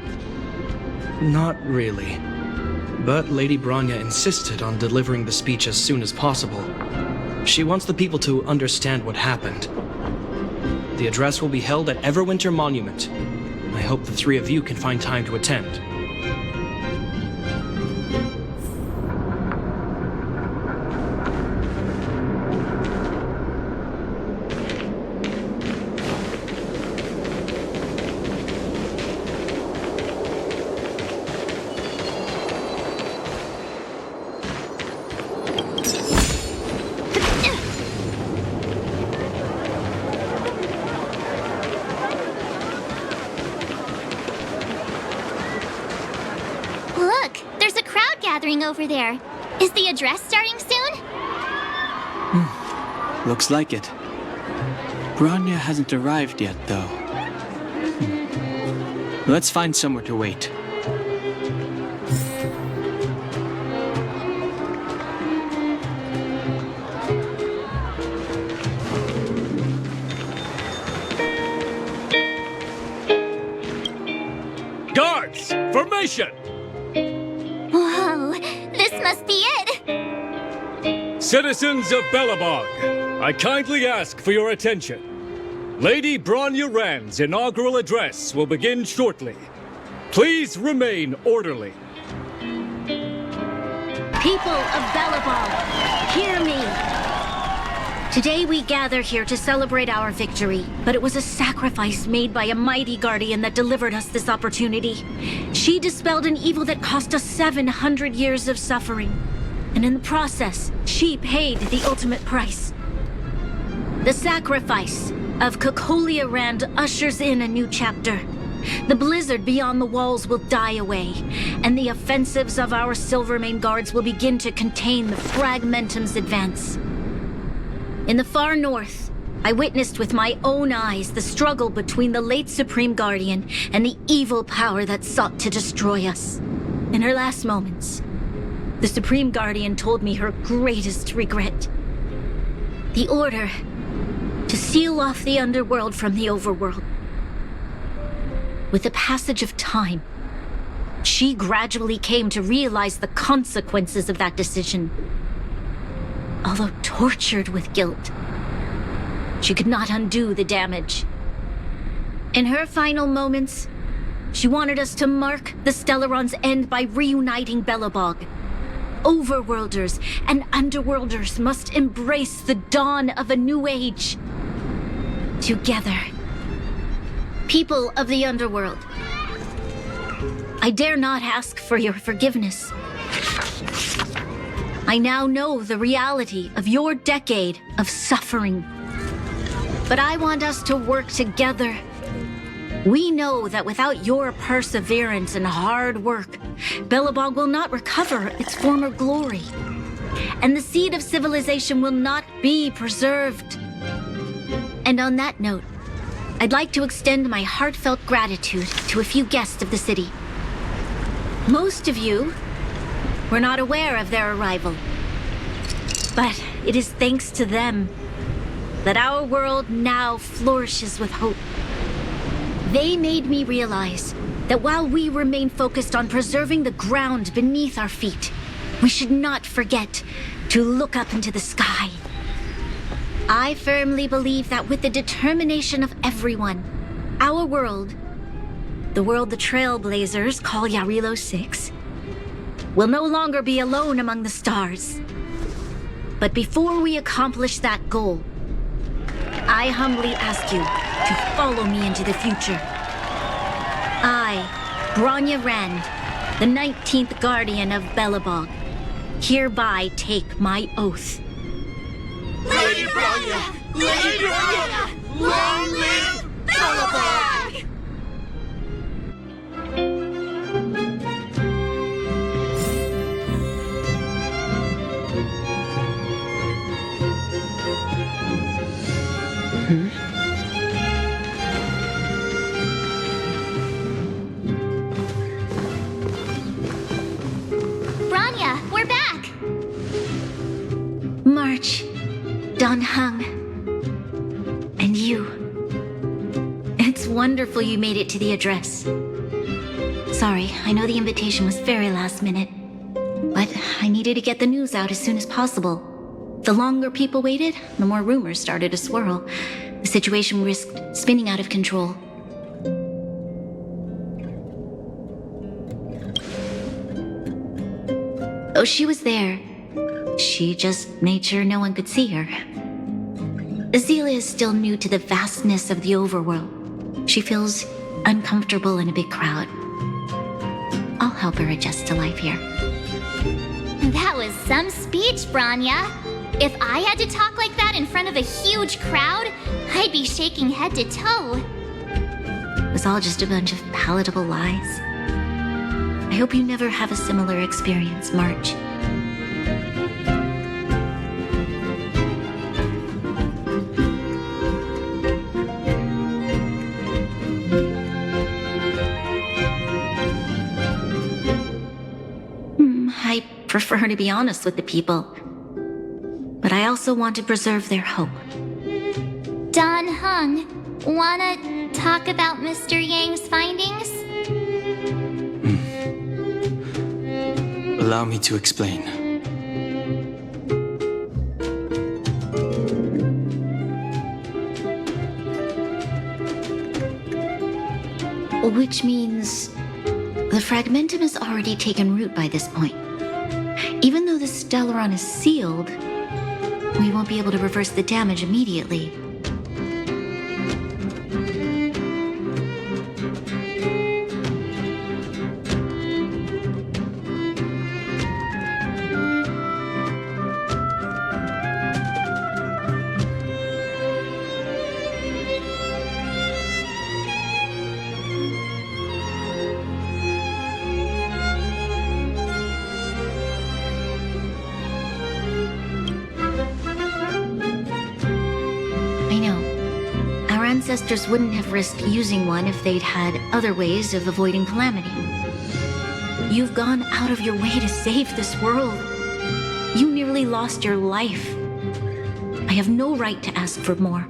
Not really. But Lady Bronya insisted on delivering the speech as soon as possible. She wants the people to understand what happened. The address will be held at Everwinter Monument. I hope the three of you can find time to attend. over there. Is the address starting soon? Looks like it. Bronya hasn't arrived yet, though. Let's find somewhere to wait. formation! Whoa, this must be it! Citizens of Belobog, I kindly ask for your attention. Lady Bronya Rand's inaugural address will begin shortly. Please remain orderly. People of Belobog, hear me! Today we gather here to celebrate our victory, but it was a sacrifice made by a mighty guardian that delivered us this opportunity. She dispelled an evil that cost us 700 years of suffering, and in the process, she paid the ultimate price. The sacrifice of Cocolia Rand ushers in a new chapter. The blizzard beyond the walls will die away, and the offensives of our Silvermane guards will begin to contain the Fragmentum's advance. In the far north, I witnessed with my own eyes the struggle between the late Supreme Guardian and the evil power that sought to destroy us. In her last moments, the Supreme Guardian told me her greatest regret. The order to seal off the underworld from the overworld. With the passage of time, she gradually came to realize the consequences of that decision. Although tortured with guilt, she could not undo the damage. In her final moments, she wanted us to mark the Stellaron's end by reuniting Belobog. Overworlders and Underworlders must embrace the dawn of a new age. Together. People of the Underworld, I dare not ask for your forgiveness. I now know the reality of your decade of suffering. But I want us to work together. We know that without your perseverance and hard work, Belobog will not recover its former glory. And the seed of civilization will not be preserved. And on that note, I'd like to extend my heartfelt gratitude to a few guests of the city. Most of you were not aware of their arrival. But it is thanks to them that our world now flourishes with hope. They made me realize that while we remain focused on preserving the ground beneath our feet, we should not forget to look up into the sky. I firmly believe that with the determination of everyone, our world, the world the Trailblazers call Yarilo 6, will no longer be alone among the stars. But before we accomplish that goal, I humbly ask you to follow me into the future. I, Bronya Rand, the 19th Guardian of Belobog, hereby take my oath. Lady Bronya! Lady Bronya! Long live Belobog! Bronya, we're back! March, Don Hung, and you. It's wonderful you made it to the address. Sorry, I know the invitation was very last minute, but I needed to get the news out as soon as possible. The longer people waited, the more rumors started to swirl. The situation risked spinning out of control. Oh, she was there. She just made sure no one could see her. Azela is still new to the vastness of the overworld. She feels uncomfortable in a big crowd. I'll help her adjust to life here. That was some speech, Bronya. If I had to talk like that in front of a huge crowd, I'd be shaking head to toe. It was all just a bunch of palatable lies. I hope you never have a similar experience, March. I prefer to be honest with the people, but I also want to preserve their hope. Don Hung, wanna talk about Mr. Yang's findings? Allow me to explain. Which means the fragmentum has already taken root by this point. Even though the Stellaron is sealed, we won't be able to reverse the damage immediately. Ancestors wouldn't have risked using one if they'd had other ways of avoiding calamity. You've gone out of your way to save this world. You nearly lost your life. I have no right to ask for more.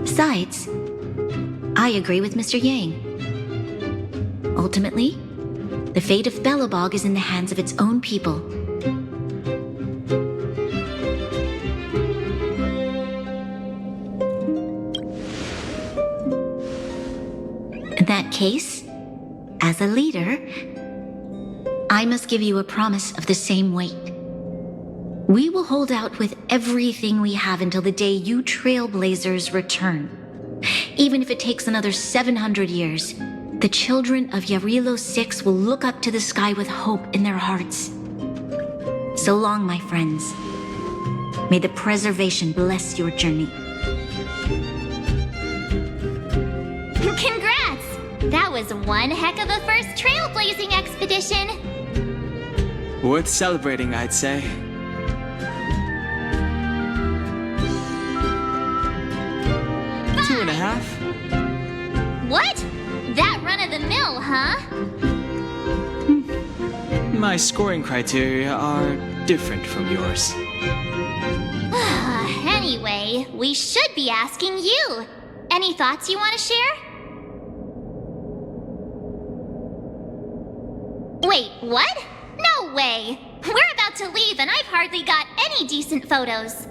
Besides, I agree with Mr. Yang. Ultimately, the fate of Belobog is in the hands of its own people. In that case, as a leader, I must give you a promise of the same weight. We will hold out with everything we have until the day you Trailblazers return. Even if it takes another 700 years, the children of Yarilo 6 will look up to the sky with hope in their hearts. So long, my friends. May the preservation bless your journey. Congrats! That was one heck of a first trailblazing expedition. Worth celebrating, I'd say. Fine. 2.5? What? That run-of-the-mill, huh? My scoring criteria are different from yours. Anyway, we should be asking you. Any thoughts you want to share? Wait, what? No way! We're about to leave and I've hardly got any decent photos.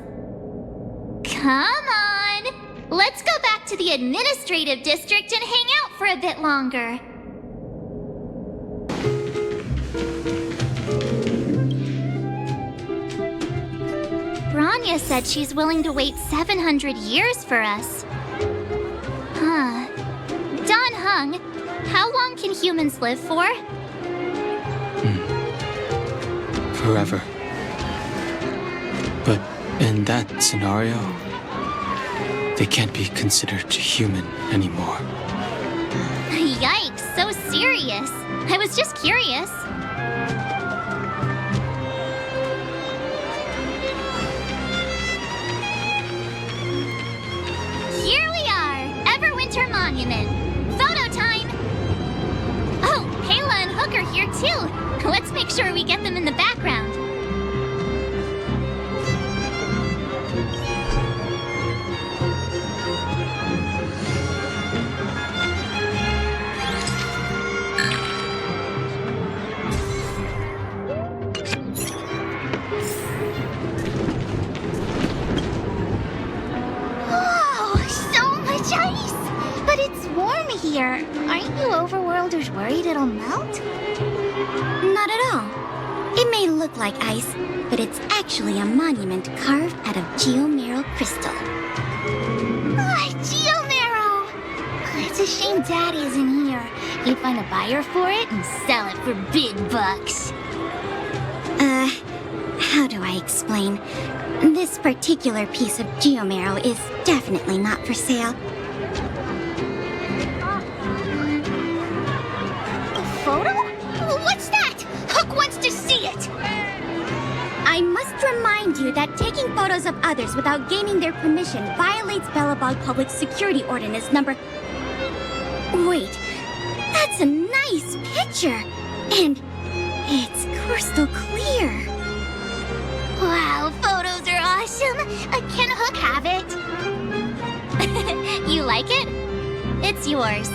Come on! Let's go back to the administrative district and hang out for a bit longer. Bronya said she's willing to wait 700 years for us. Huh. Don Hung, how long can humans live for? Forever. But in that scenario, they can't be considered human anymore. Yikes, so serious. I was just curious. Here we are, Everwinter Monument. Photo time! Oh, Kayla and Hook are here too. Let's make sure we get them in the background. Here, aren't you overworlders worried it'll melt? Not at all. It may look like ice, but it's actually a monument carved out of geomeral crystal. Geomarrow! It's a shame Daddy isn't here. He'd find a buyer for it and sell it for big bucks. How do I explain? This particular piece of geomarrow is definitely not for sale. Photo? What's that? Hook wants to see it! I must remind you that taking photos of others without gaining their permission violates Belobog Public Security Ordinance number... Wait, that's a nice picture! And it's crystal clear. Wow, photos are awesome! Can Hook have it? You like it? It's yours.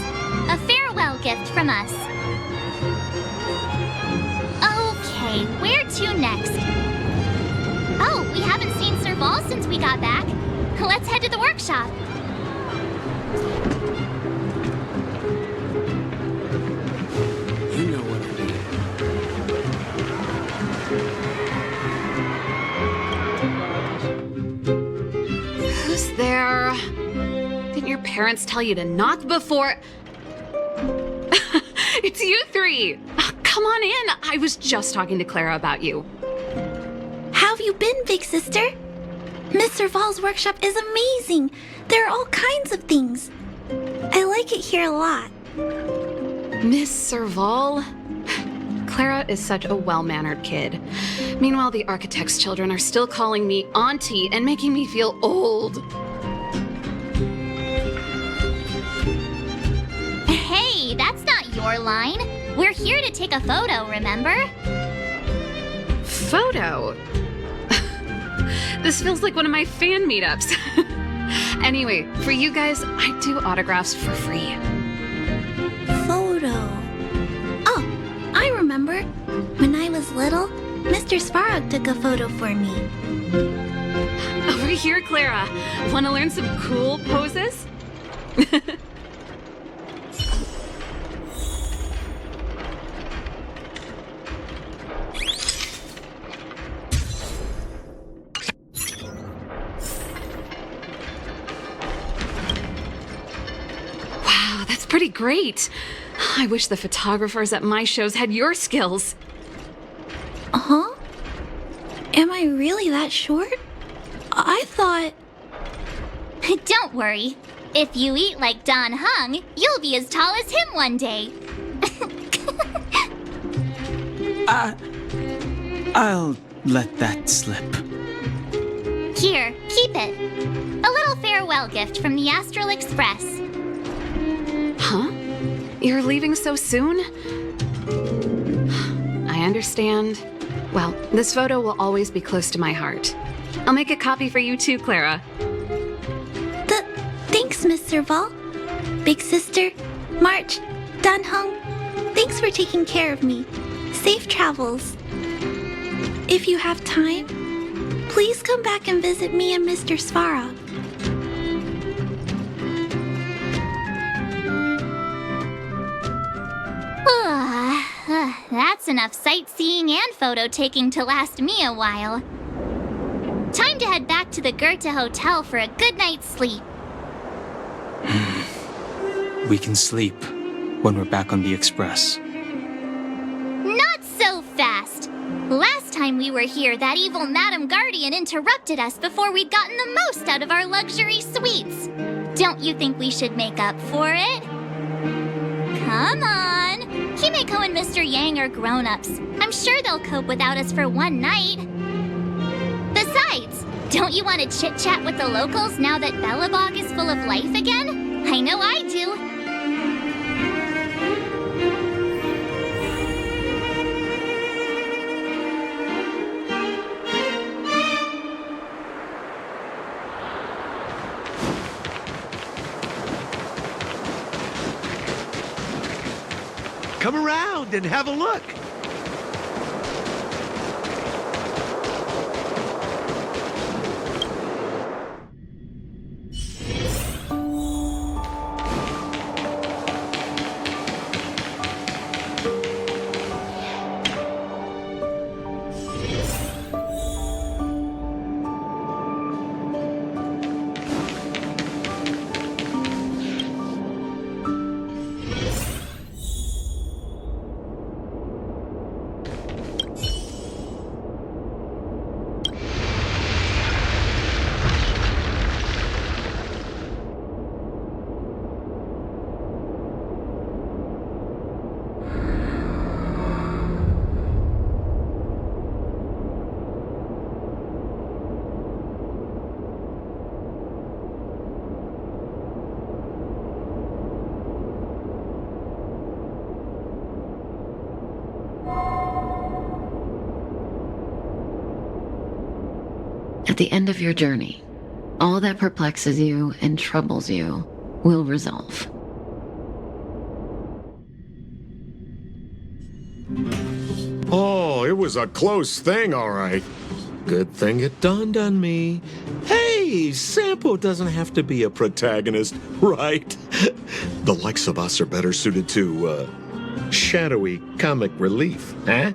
A farewell gift from us. Okay, where to next? Oh, we haven't seen Serval since we got back. Let's head to the workshop. You know what I mean. Who's there? Didn't your parents tell you to knock before... It's you three! Come on in! I was just talking to Clara about you. How have you been, big sister? Miss Serval's workshop is amazing. There are all kinds of things. I like it here a lot. Miss Serval? Clara is such a well-mannered kid. Meanwhile, the architect's children are still calling me auntie and making me feel old. Hey, that's not your line. We're here to take a photo, remember? Photo? This feels like one of my fan meetups. Anyway, for you guys, I do autographs for free. Photo. Oh, I remember. When I was little, Mr. Svarog took a photo for me. Over here, Clara. Want to learn some cool poses? Wow, that's pretty great. I wish the photographers at my shows had your skills. Uh-huh? Am I really that short? I thought... Don't worry. If you eat like Don Hung, you'll be as tall as him one day. I'll let that slip. Here, keep it. A little farewell gift from the Astral Express. Huh? You're leaving so soon? I understand. Well, this photo will always be close to my heart. I'll make a copy for you too, Clara. Thanks, Miss Serval. Big sister, March, Dan Hung, thanks for taking care of me. Safe travels. If you have time, please come back and visit me and Mr. Svarog. That's enough sightseeing and photo taking to last me a while. Time to head back to the Goethe Hotel for a good night's sleep. We can sleep when we're back on the Express. Not so fast! Last time we were here, that evil Madam Guardian interrupted us before we'd gotten the most out of our luxury suites. Don't you think we should make up for it? Come on! Himeko and Mr. Yang are grown-ups. I'm sure they'll cope without us for one night. Besides, don't you want to chit-chat with the locals now that Belobog is full of life again? I know I do. Come around and have a look. At the end of your journey, all that perplexes you and troubles you will resolve. Oh, it was a close thing, all right. Good thing it dawned on me. Hey, Sampo doesn't have to be a protagonist, right? The likes of us are better suited to, shadowy comic relief, huh?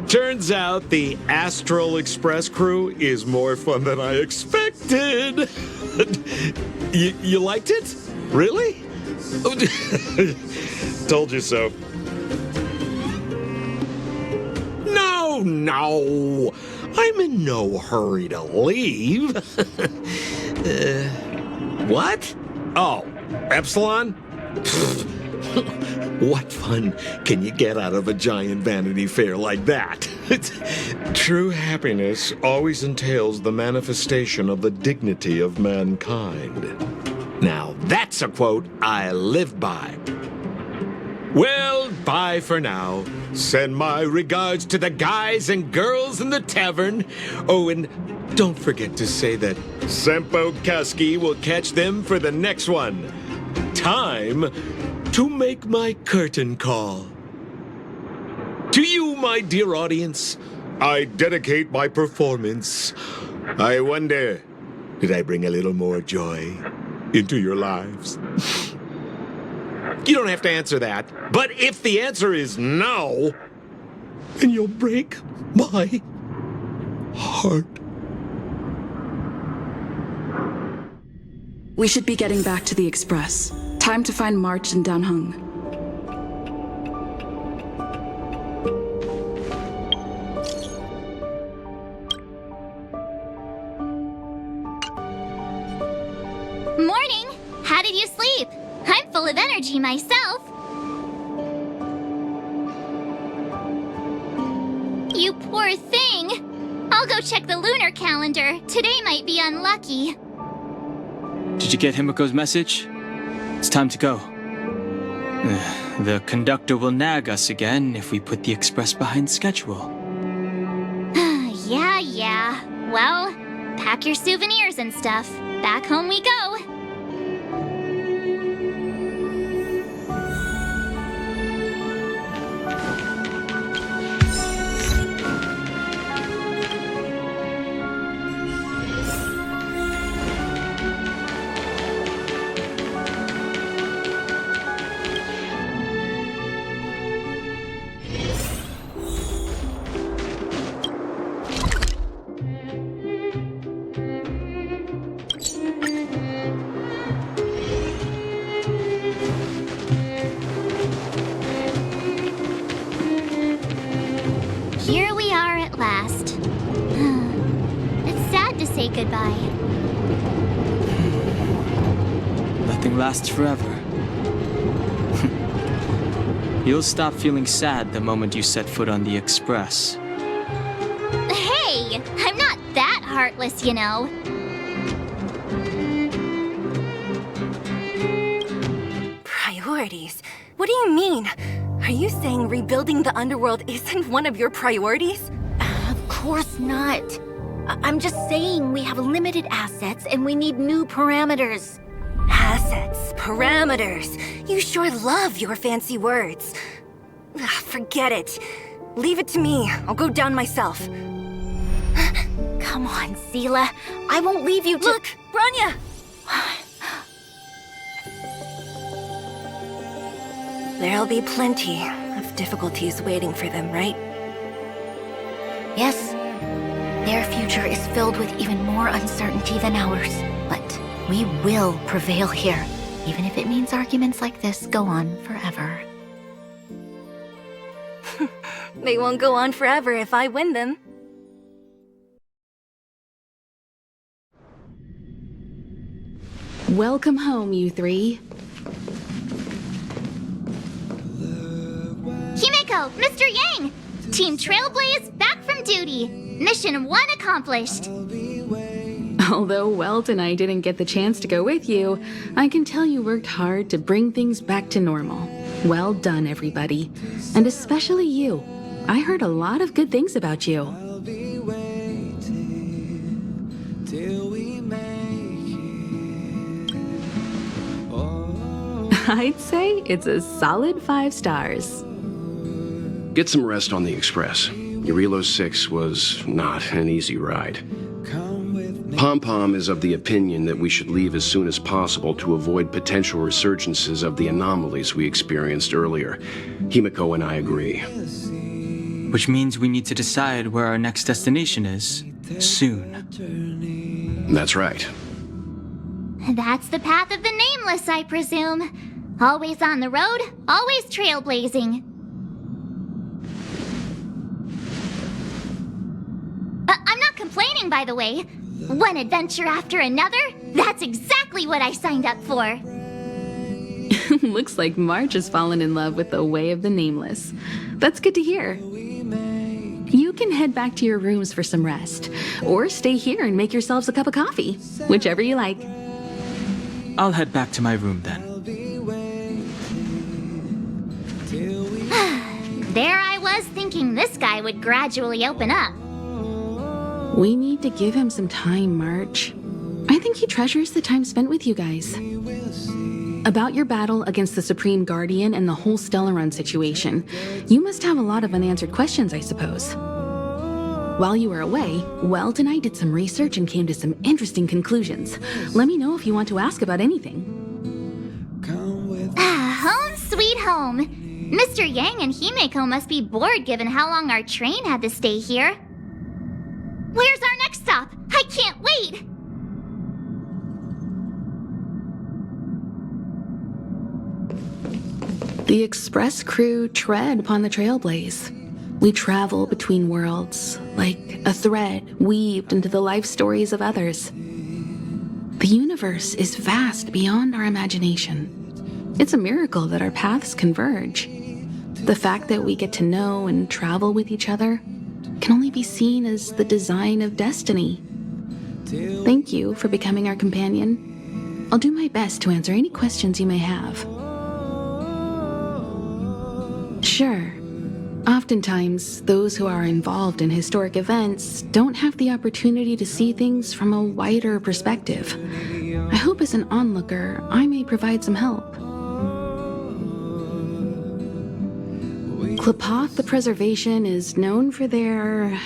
Turns out the Astral Express crew is more fun than I expected. You liked it? Really? Told you so. No. I'm in no hurry to leave. What? Oh, Epsilon? What fun can you get out of a giant Vanity Fair like that? True happiness always entails the manifestation of the dignity of mankind. Now, that's a quote I live by. Well, bye for now. Send my regards to the guys and girls in the tavern. Oh, and don't forget to say that Sempo Kaski will catch them for the next one. Time to make my curtain call. To you, my dear audience, I dedicate my performance. I wonder, did I bring a little more joy into your lives? You don't have to answer that. But if the answer is no, then you'll break my heart. We should be getting back to the Express. Time to find March and Danhung. Morning! How did you sleep? I'm full of energy myself. You poor thing. I'll go check the lunar calendar. Today might be unlucky. Did you get Himiko's message? It's time to go. The conductor will nag us again if we put the express behind schedule. Yeah. Well, pack your souvenirs and stuff. Back home we go. Here we are at last. It's sad to say goodbye. Nothing lasts forever. You'll stop feeling sad the moment you set foot on the express. Hey, I'm not that heartless, you know. Priorities? What do you mean? Are you saying rebuilding the underworld isn't one of your priorities? Of course not. I'm just saying we have limited assets and we need new parameters. Assets, parameters. You sure love your fancy words. Forget it. Leave it to me. I'll go down myself. Come on, Seela. I won't leave you to— Look, Branya! There'll be plenty of difficulties waiting for them, right? Yes. Their future is filled with even more uncertainty than ours. But we will prevail here, even if it means arguments like this go on forever. They won't go on forever if I win them. Welcome home, you three. Himiko, Mr. Yang! Team Trailblaze back from duty. Mission 1 accomplished. Although Welt and I didn't get the chance to go with you, I can tell you worked hard to bring things back to normal. Well done, everybody. And especially you. I heard a lot of good things about you. I'd say it's a solid 5 stars. get some rest on the Express. Urilo 6 was not an easy ride. Pom-Pom is of the opinion that we should leave as soon as possible to avoid potential resurgences of the anomalies we experienced earlier. Himiko and I agree. Which means we need to decide where our next destination is, soon. That's right. That's the path of the Nameless, I presume. Always on the road, always trailblazing. I'm not complaining, by the way. One adventure after another? That's exactly what I signed up for. Looks like March has fallen in love with the way of the Nameless. That's good to hear. You can head back to your rooms for some rest, or stay here and make yourselves a cup of coffee, whichever you like. I'll head back to my room then. There I was thinking this guy would gradually open up. We need to give him some time, March. I think he treasures the time spent with you guys. About your battle against the Supreme Guardian and the whole Stellaron situation, you must have a lot of unanswered questions, I suppose. While you were away, Welt and I did some research and came to some interesting conclusions. Let me know if you want to ask about anything. Home sweet home. Mr. Yang and Himeko must be bored given how long our train had to stay here. Where's our next stop? I can't wait! The Express crew tread upon the trailblaze. We travel between worlds, like a thread weaved into the life stories of others. The universe is vast beyond our imagination. It's a miracle that our paths converge. The fact that we get to know and travel with each other can only be seen as the design of destiny. Thank you for becoming our companion. I'll do my best to answer any questions you may have. Sure. Oftentimes, those who are involved in historic events don't have the opportunity to see things from a wider perspective. I hope as an onlooker, I may provide some help. Klapoth the Preservation is known for their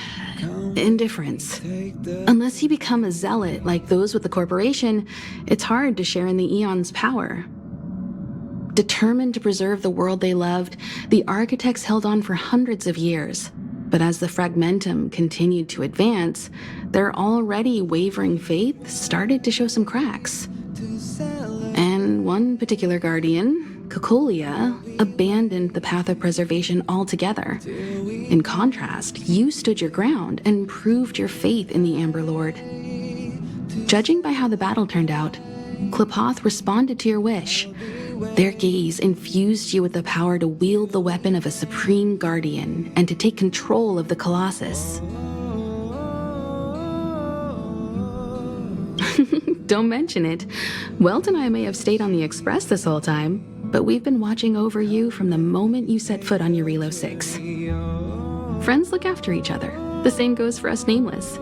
indifference. Unless you become a zealot like those with the corporation, it's hard to share in the Aeon's power. Determined to preserve the world they loved, the architects held on for hundreds of years. But as the Fragmentum continued to advance, their already wavering faith started to show some cracks. And one particular guardian, Cocolia, abandoned the path of preservation altogether. In contrast, you stood your ground and proved your faith in the Amber Lord. Judging by how the battle turned out, Klapoth responded to your wish. Their gaze infused you with the power to wield the weapon of a supreme guardian and to take control of the Colossus. Don't mention it. Welt and I may have stayed on the Express this whole time, but we've been watching over you from the moment you set foot on Urilo 6. Friends look after each other. The same goes for us Nameless.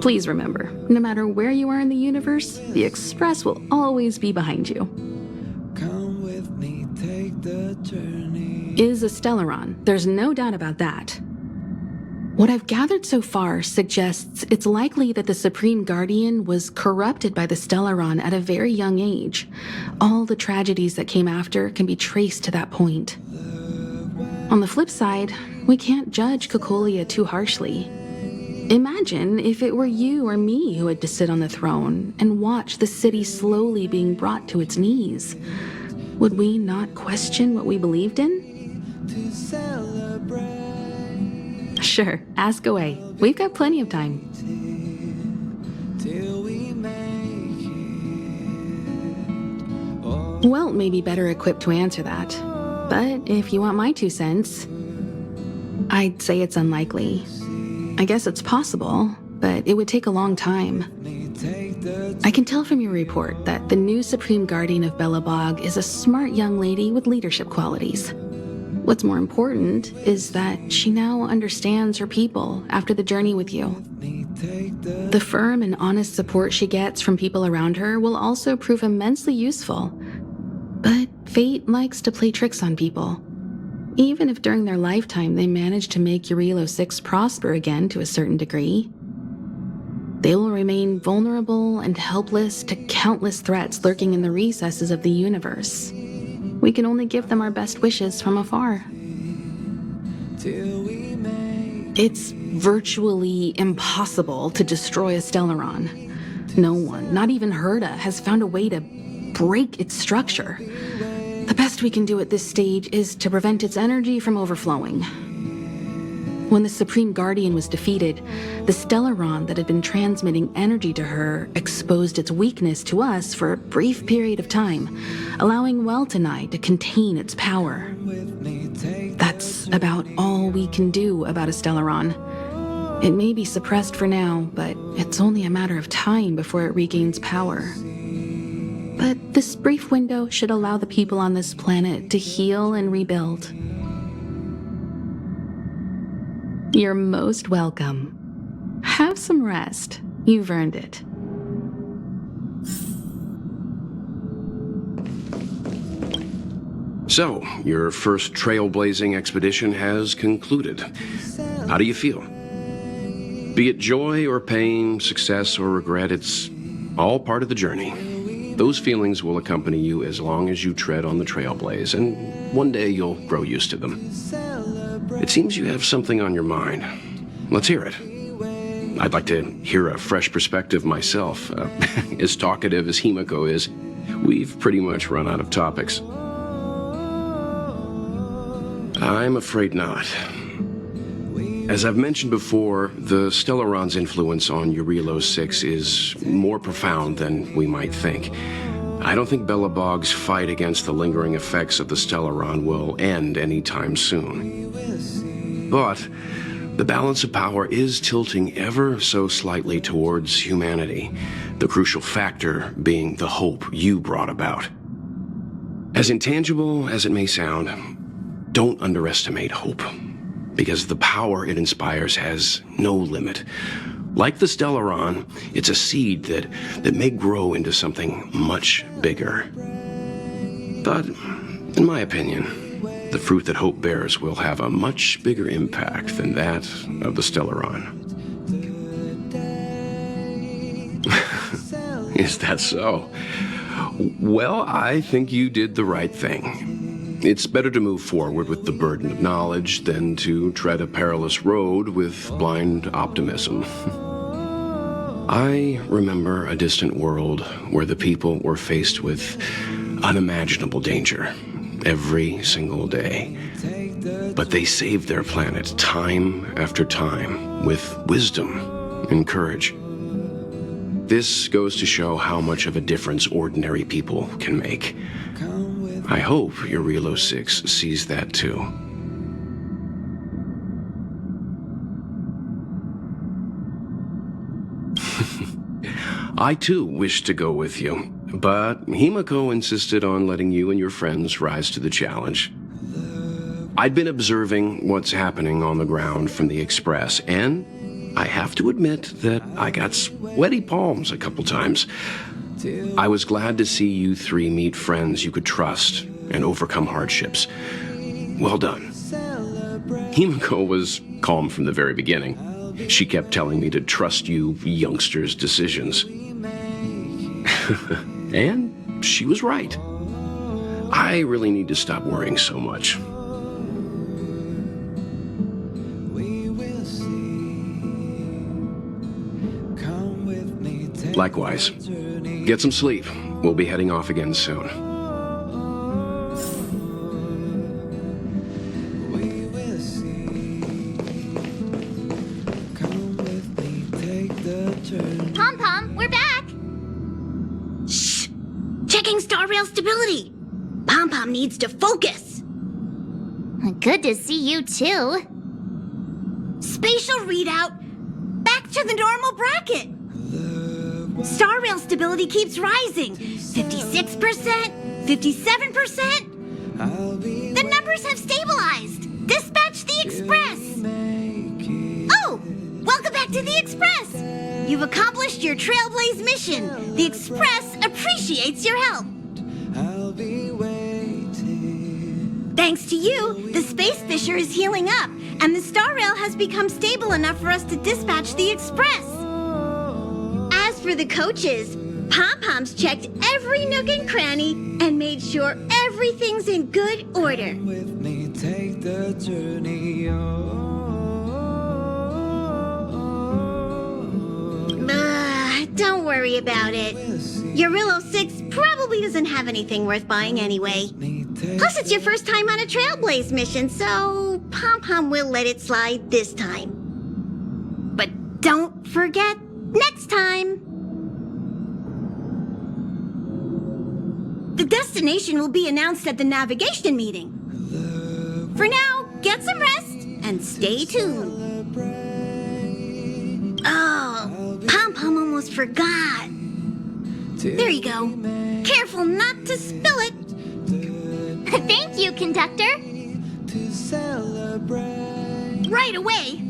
Please remember, no matter where you are in the universe, the Express will always be behind you. Is a Stellaron. There's no doubt about that. What I've gathered so far suggests it's likely that the Supreme Guardian was corrupted by the Stellaron at a very young age. All the tragedies that came after can be traced to that point. On the flip side, we can't judge Cocolia too harshly. Imagine if it were you or me who had to sit on the throne and watch the city slowly being brought to its knees. Would we not question what we believed in? Sure, ask away. We've got plenty of time. Welt may be better equipped to answer that. But if you want my 2 cents, I'd say it's unlikely. I guess it's possible, but it would take a long time. I can tell from your report that the new Supreme Guardian of Belobog is a smart young lady with leadership qualities. What's more important is that she now understands her people after the journey with you. The firm and honest support she gets from people around her will also prove immensely useful. But fate likes to play tricks on people. Even if during their lifetime they manage to make Eurilo 6 prosper again to a certain degree, they will remain vulnerable and helpless to countless threats lurking in the recesses of the universe. We can only give them our best wishes from afar. It's virtually impossible to destroy a Stellaron. No one, not even Herda, has found a way to break its structure. The best we can do at this stage is to prevent its energy from overflowing. When the Supreme Guardian was defeated, the Stellaron that had been transmitting energy to her exposed its weakness to us for a brief period of time, allowing Weltanai to contain its power. That's about all we can do about a Stellaron. It may be suppressed for now, but it's only a matter of time before it regains power. But this brief window should allow the people on this planet to heal and rebuild. You're most welcome. Have some rest. You've earned it. So, your first trailblazing expedition has concluded. How do you feel? Be it joy or pain, success or regret, it's all part of the journey. Those feelings will accompany you as long as you tread on the trailblaze, and one day you'll grow used to them. It seems you have something on your mind. Let's hear it. I'd like to hear a fresh perspective myself. As talkative as Himiko is, we've pretty much run out of topics. I'm afraid not. As I've mentioned before, the Stellaron's influence on Eurilo 6 is more profound than we might think. I don't think Belobog's fight against the lingering effects of the Stellaron will end anytime soon. But the balance of power is tilting ever so slightly towards humanity, the crucial factor being the hope you brought about. As intangible as it may sound, don't underestimate hope, because the power it inspires has no limit. Like the Stellaron, it's a seed that may grow into something much bigger. But, in my opinion, the fruit that hope bears will have a much bigger impact than that of the Stellaron. Is that so? Well, I think you did the right thing. It's better to move forward with the burden of knowledge than to tread a perilous road with blind optimism. I remember a distant world where the people were faced with unimaginable danger every single day. But they saved their planet time after time with wisdom and courage. This goes to show how much of a difference ordinary people can make. I hope Eurilo 6 sees that too. I too wish to go with you, but Himiko insisted on letting you and your friends rise to the challenge. I'd been observing what's happening on the ground from the Express, and I have to admit that I got sweaty palms a couple times. I was glad to see you three meet friends you could trust and overcome hardships. Well done. Himiko was calm from the very beginning. She kept telling me to trust you youngsters' decisions. And she was right. I really need to stop worrying so much. Likewise. Get some sleep. We'll be heading off again soon. Pom-Pom, we're back! Shh! Checking star rail stability! Pom-Pom needs to focus! Good to see you too. Spatial readout! Back to the normal bracket! Star rail stability keeps rising. 56%, 57%. The numbers have stabilized. Dispatch the Express. Oh, welcome back to the Express. You've accomplished your Trailblaze mission. The Express appreciates your help. Thanks to you, the space fisher is healing up, and the star rail has become stable enough for us to dispatch the express. As for the coaches, Pom-Pom's checked every nook and cranny and made sure everything's in good order. Don't worry about it. Eurillo 6 probably doesn't have anything worth buying anyway. Plus, it's your first time on a Trailblaze mission, so Pom-Pom will let it slide this time. But don't forget, next time! The destination will be announced at the navigation meeting. For now, get some rest and stay tuned. Oh, Pom-Pom almost forgot. There you go. Careful not to spill it. Thank you, conductor. Right away.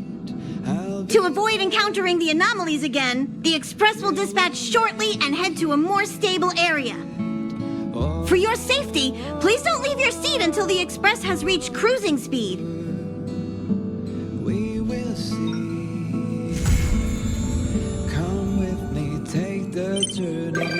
To avoid encountering the anomalies again, the express will dispatch shortly and head to a more stable area. For your safety, please don't leave your seat until the express has reached cruising speed. We will see. Come with me, take the journey.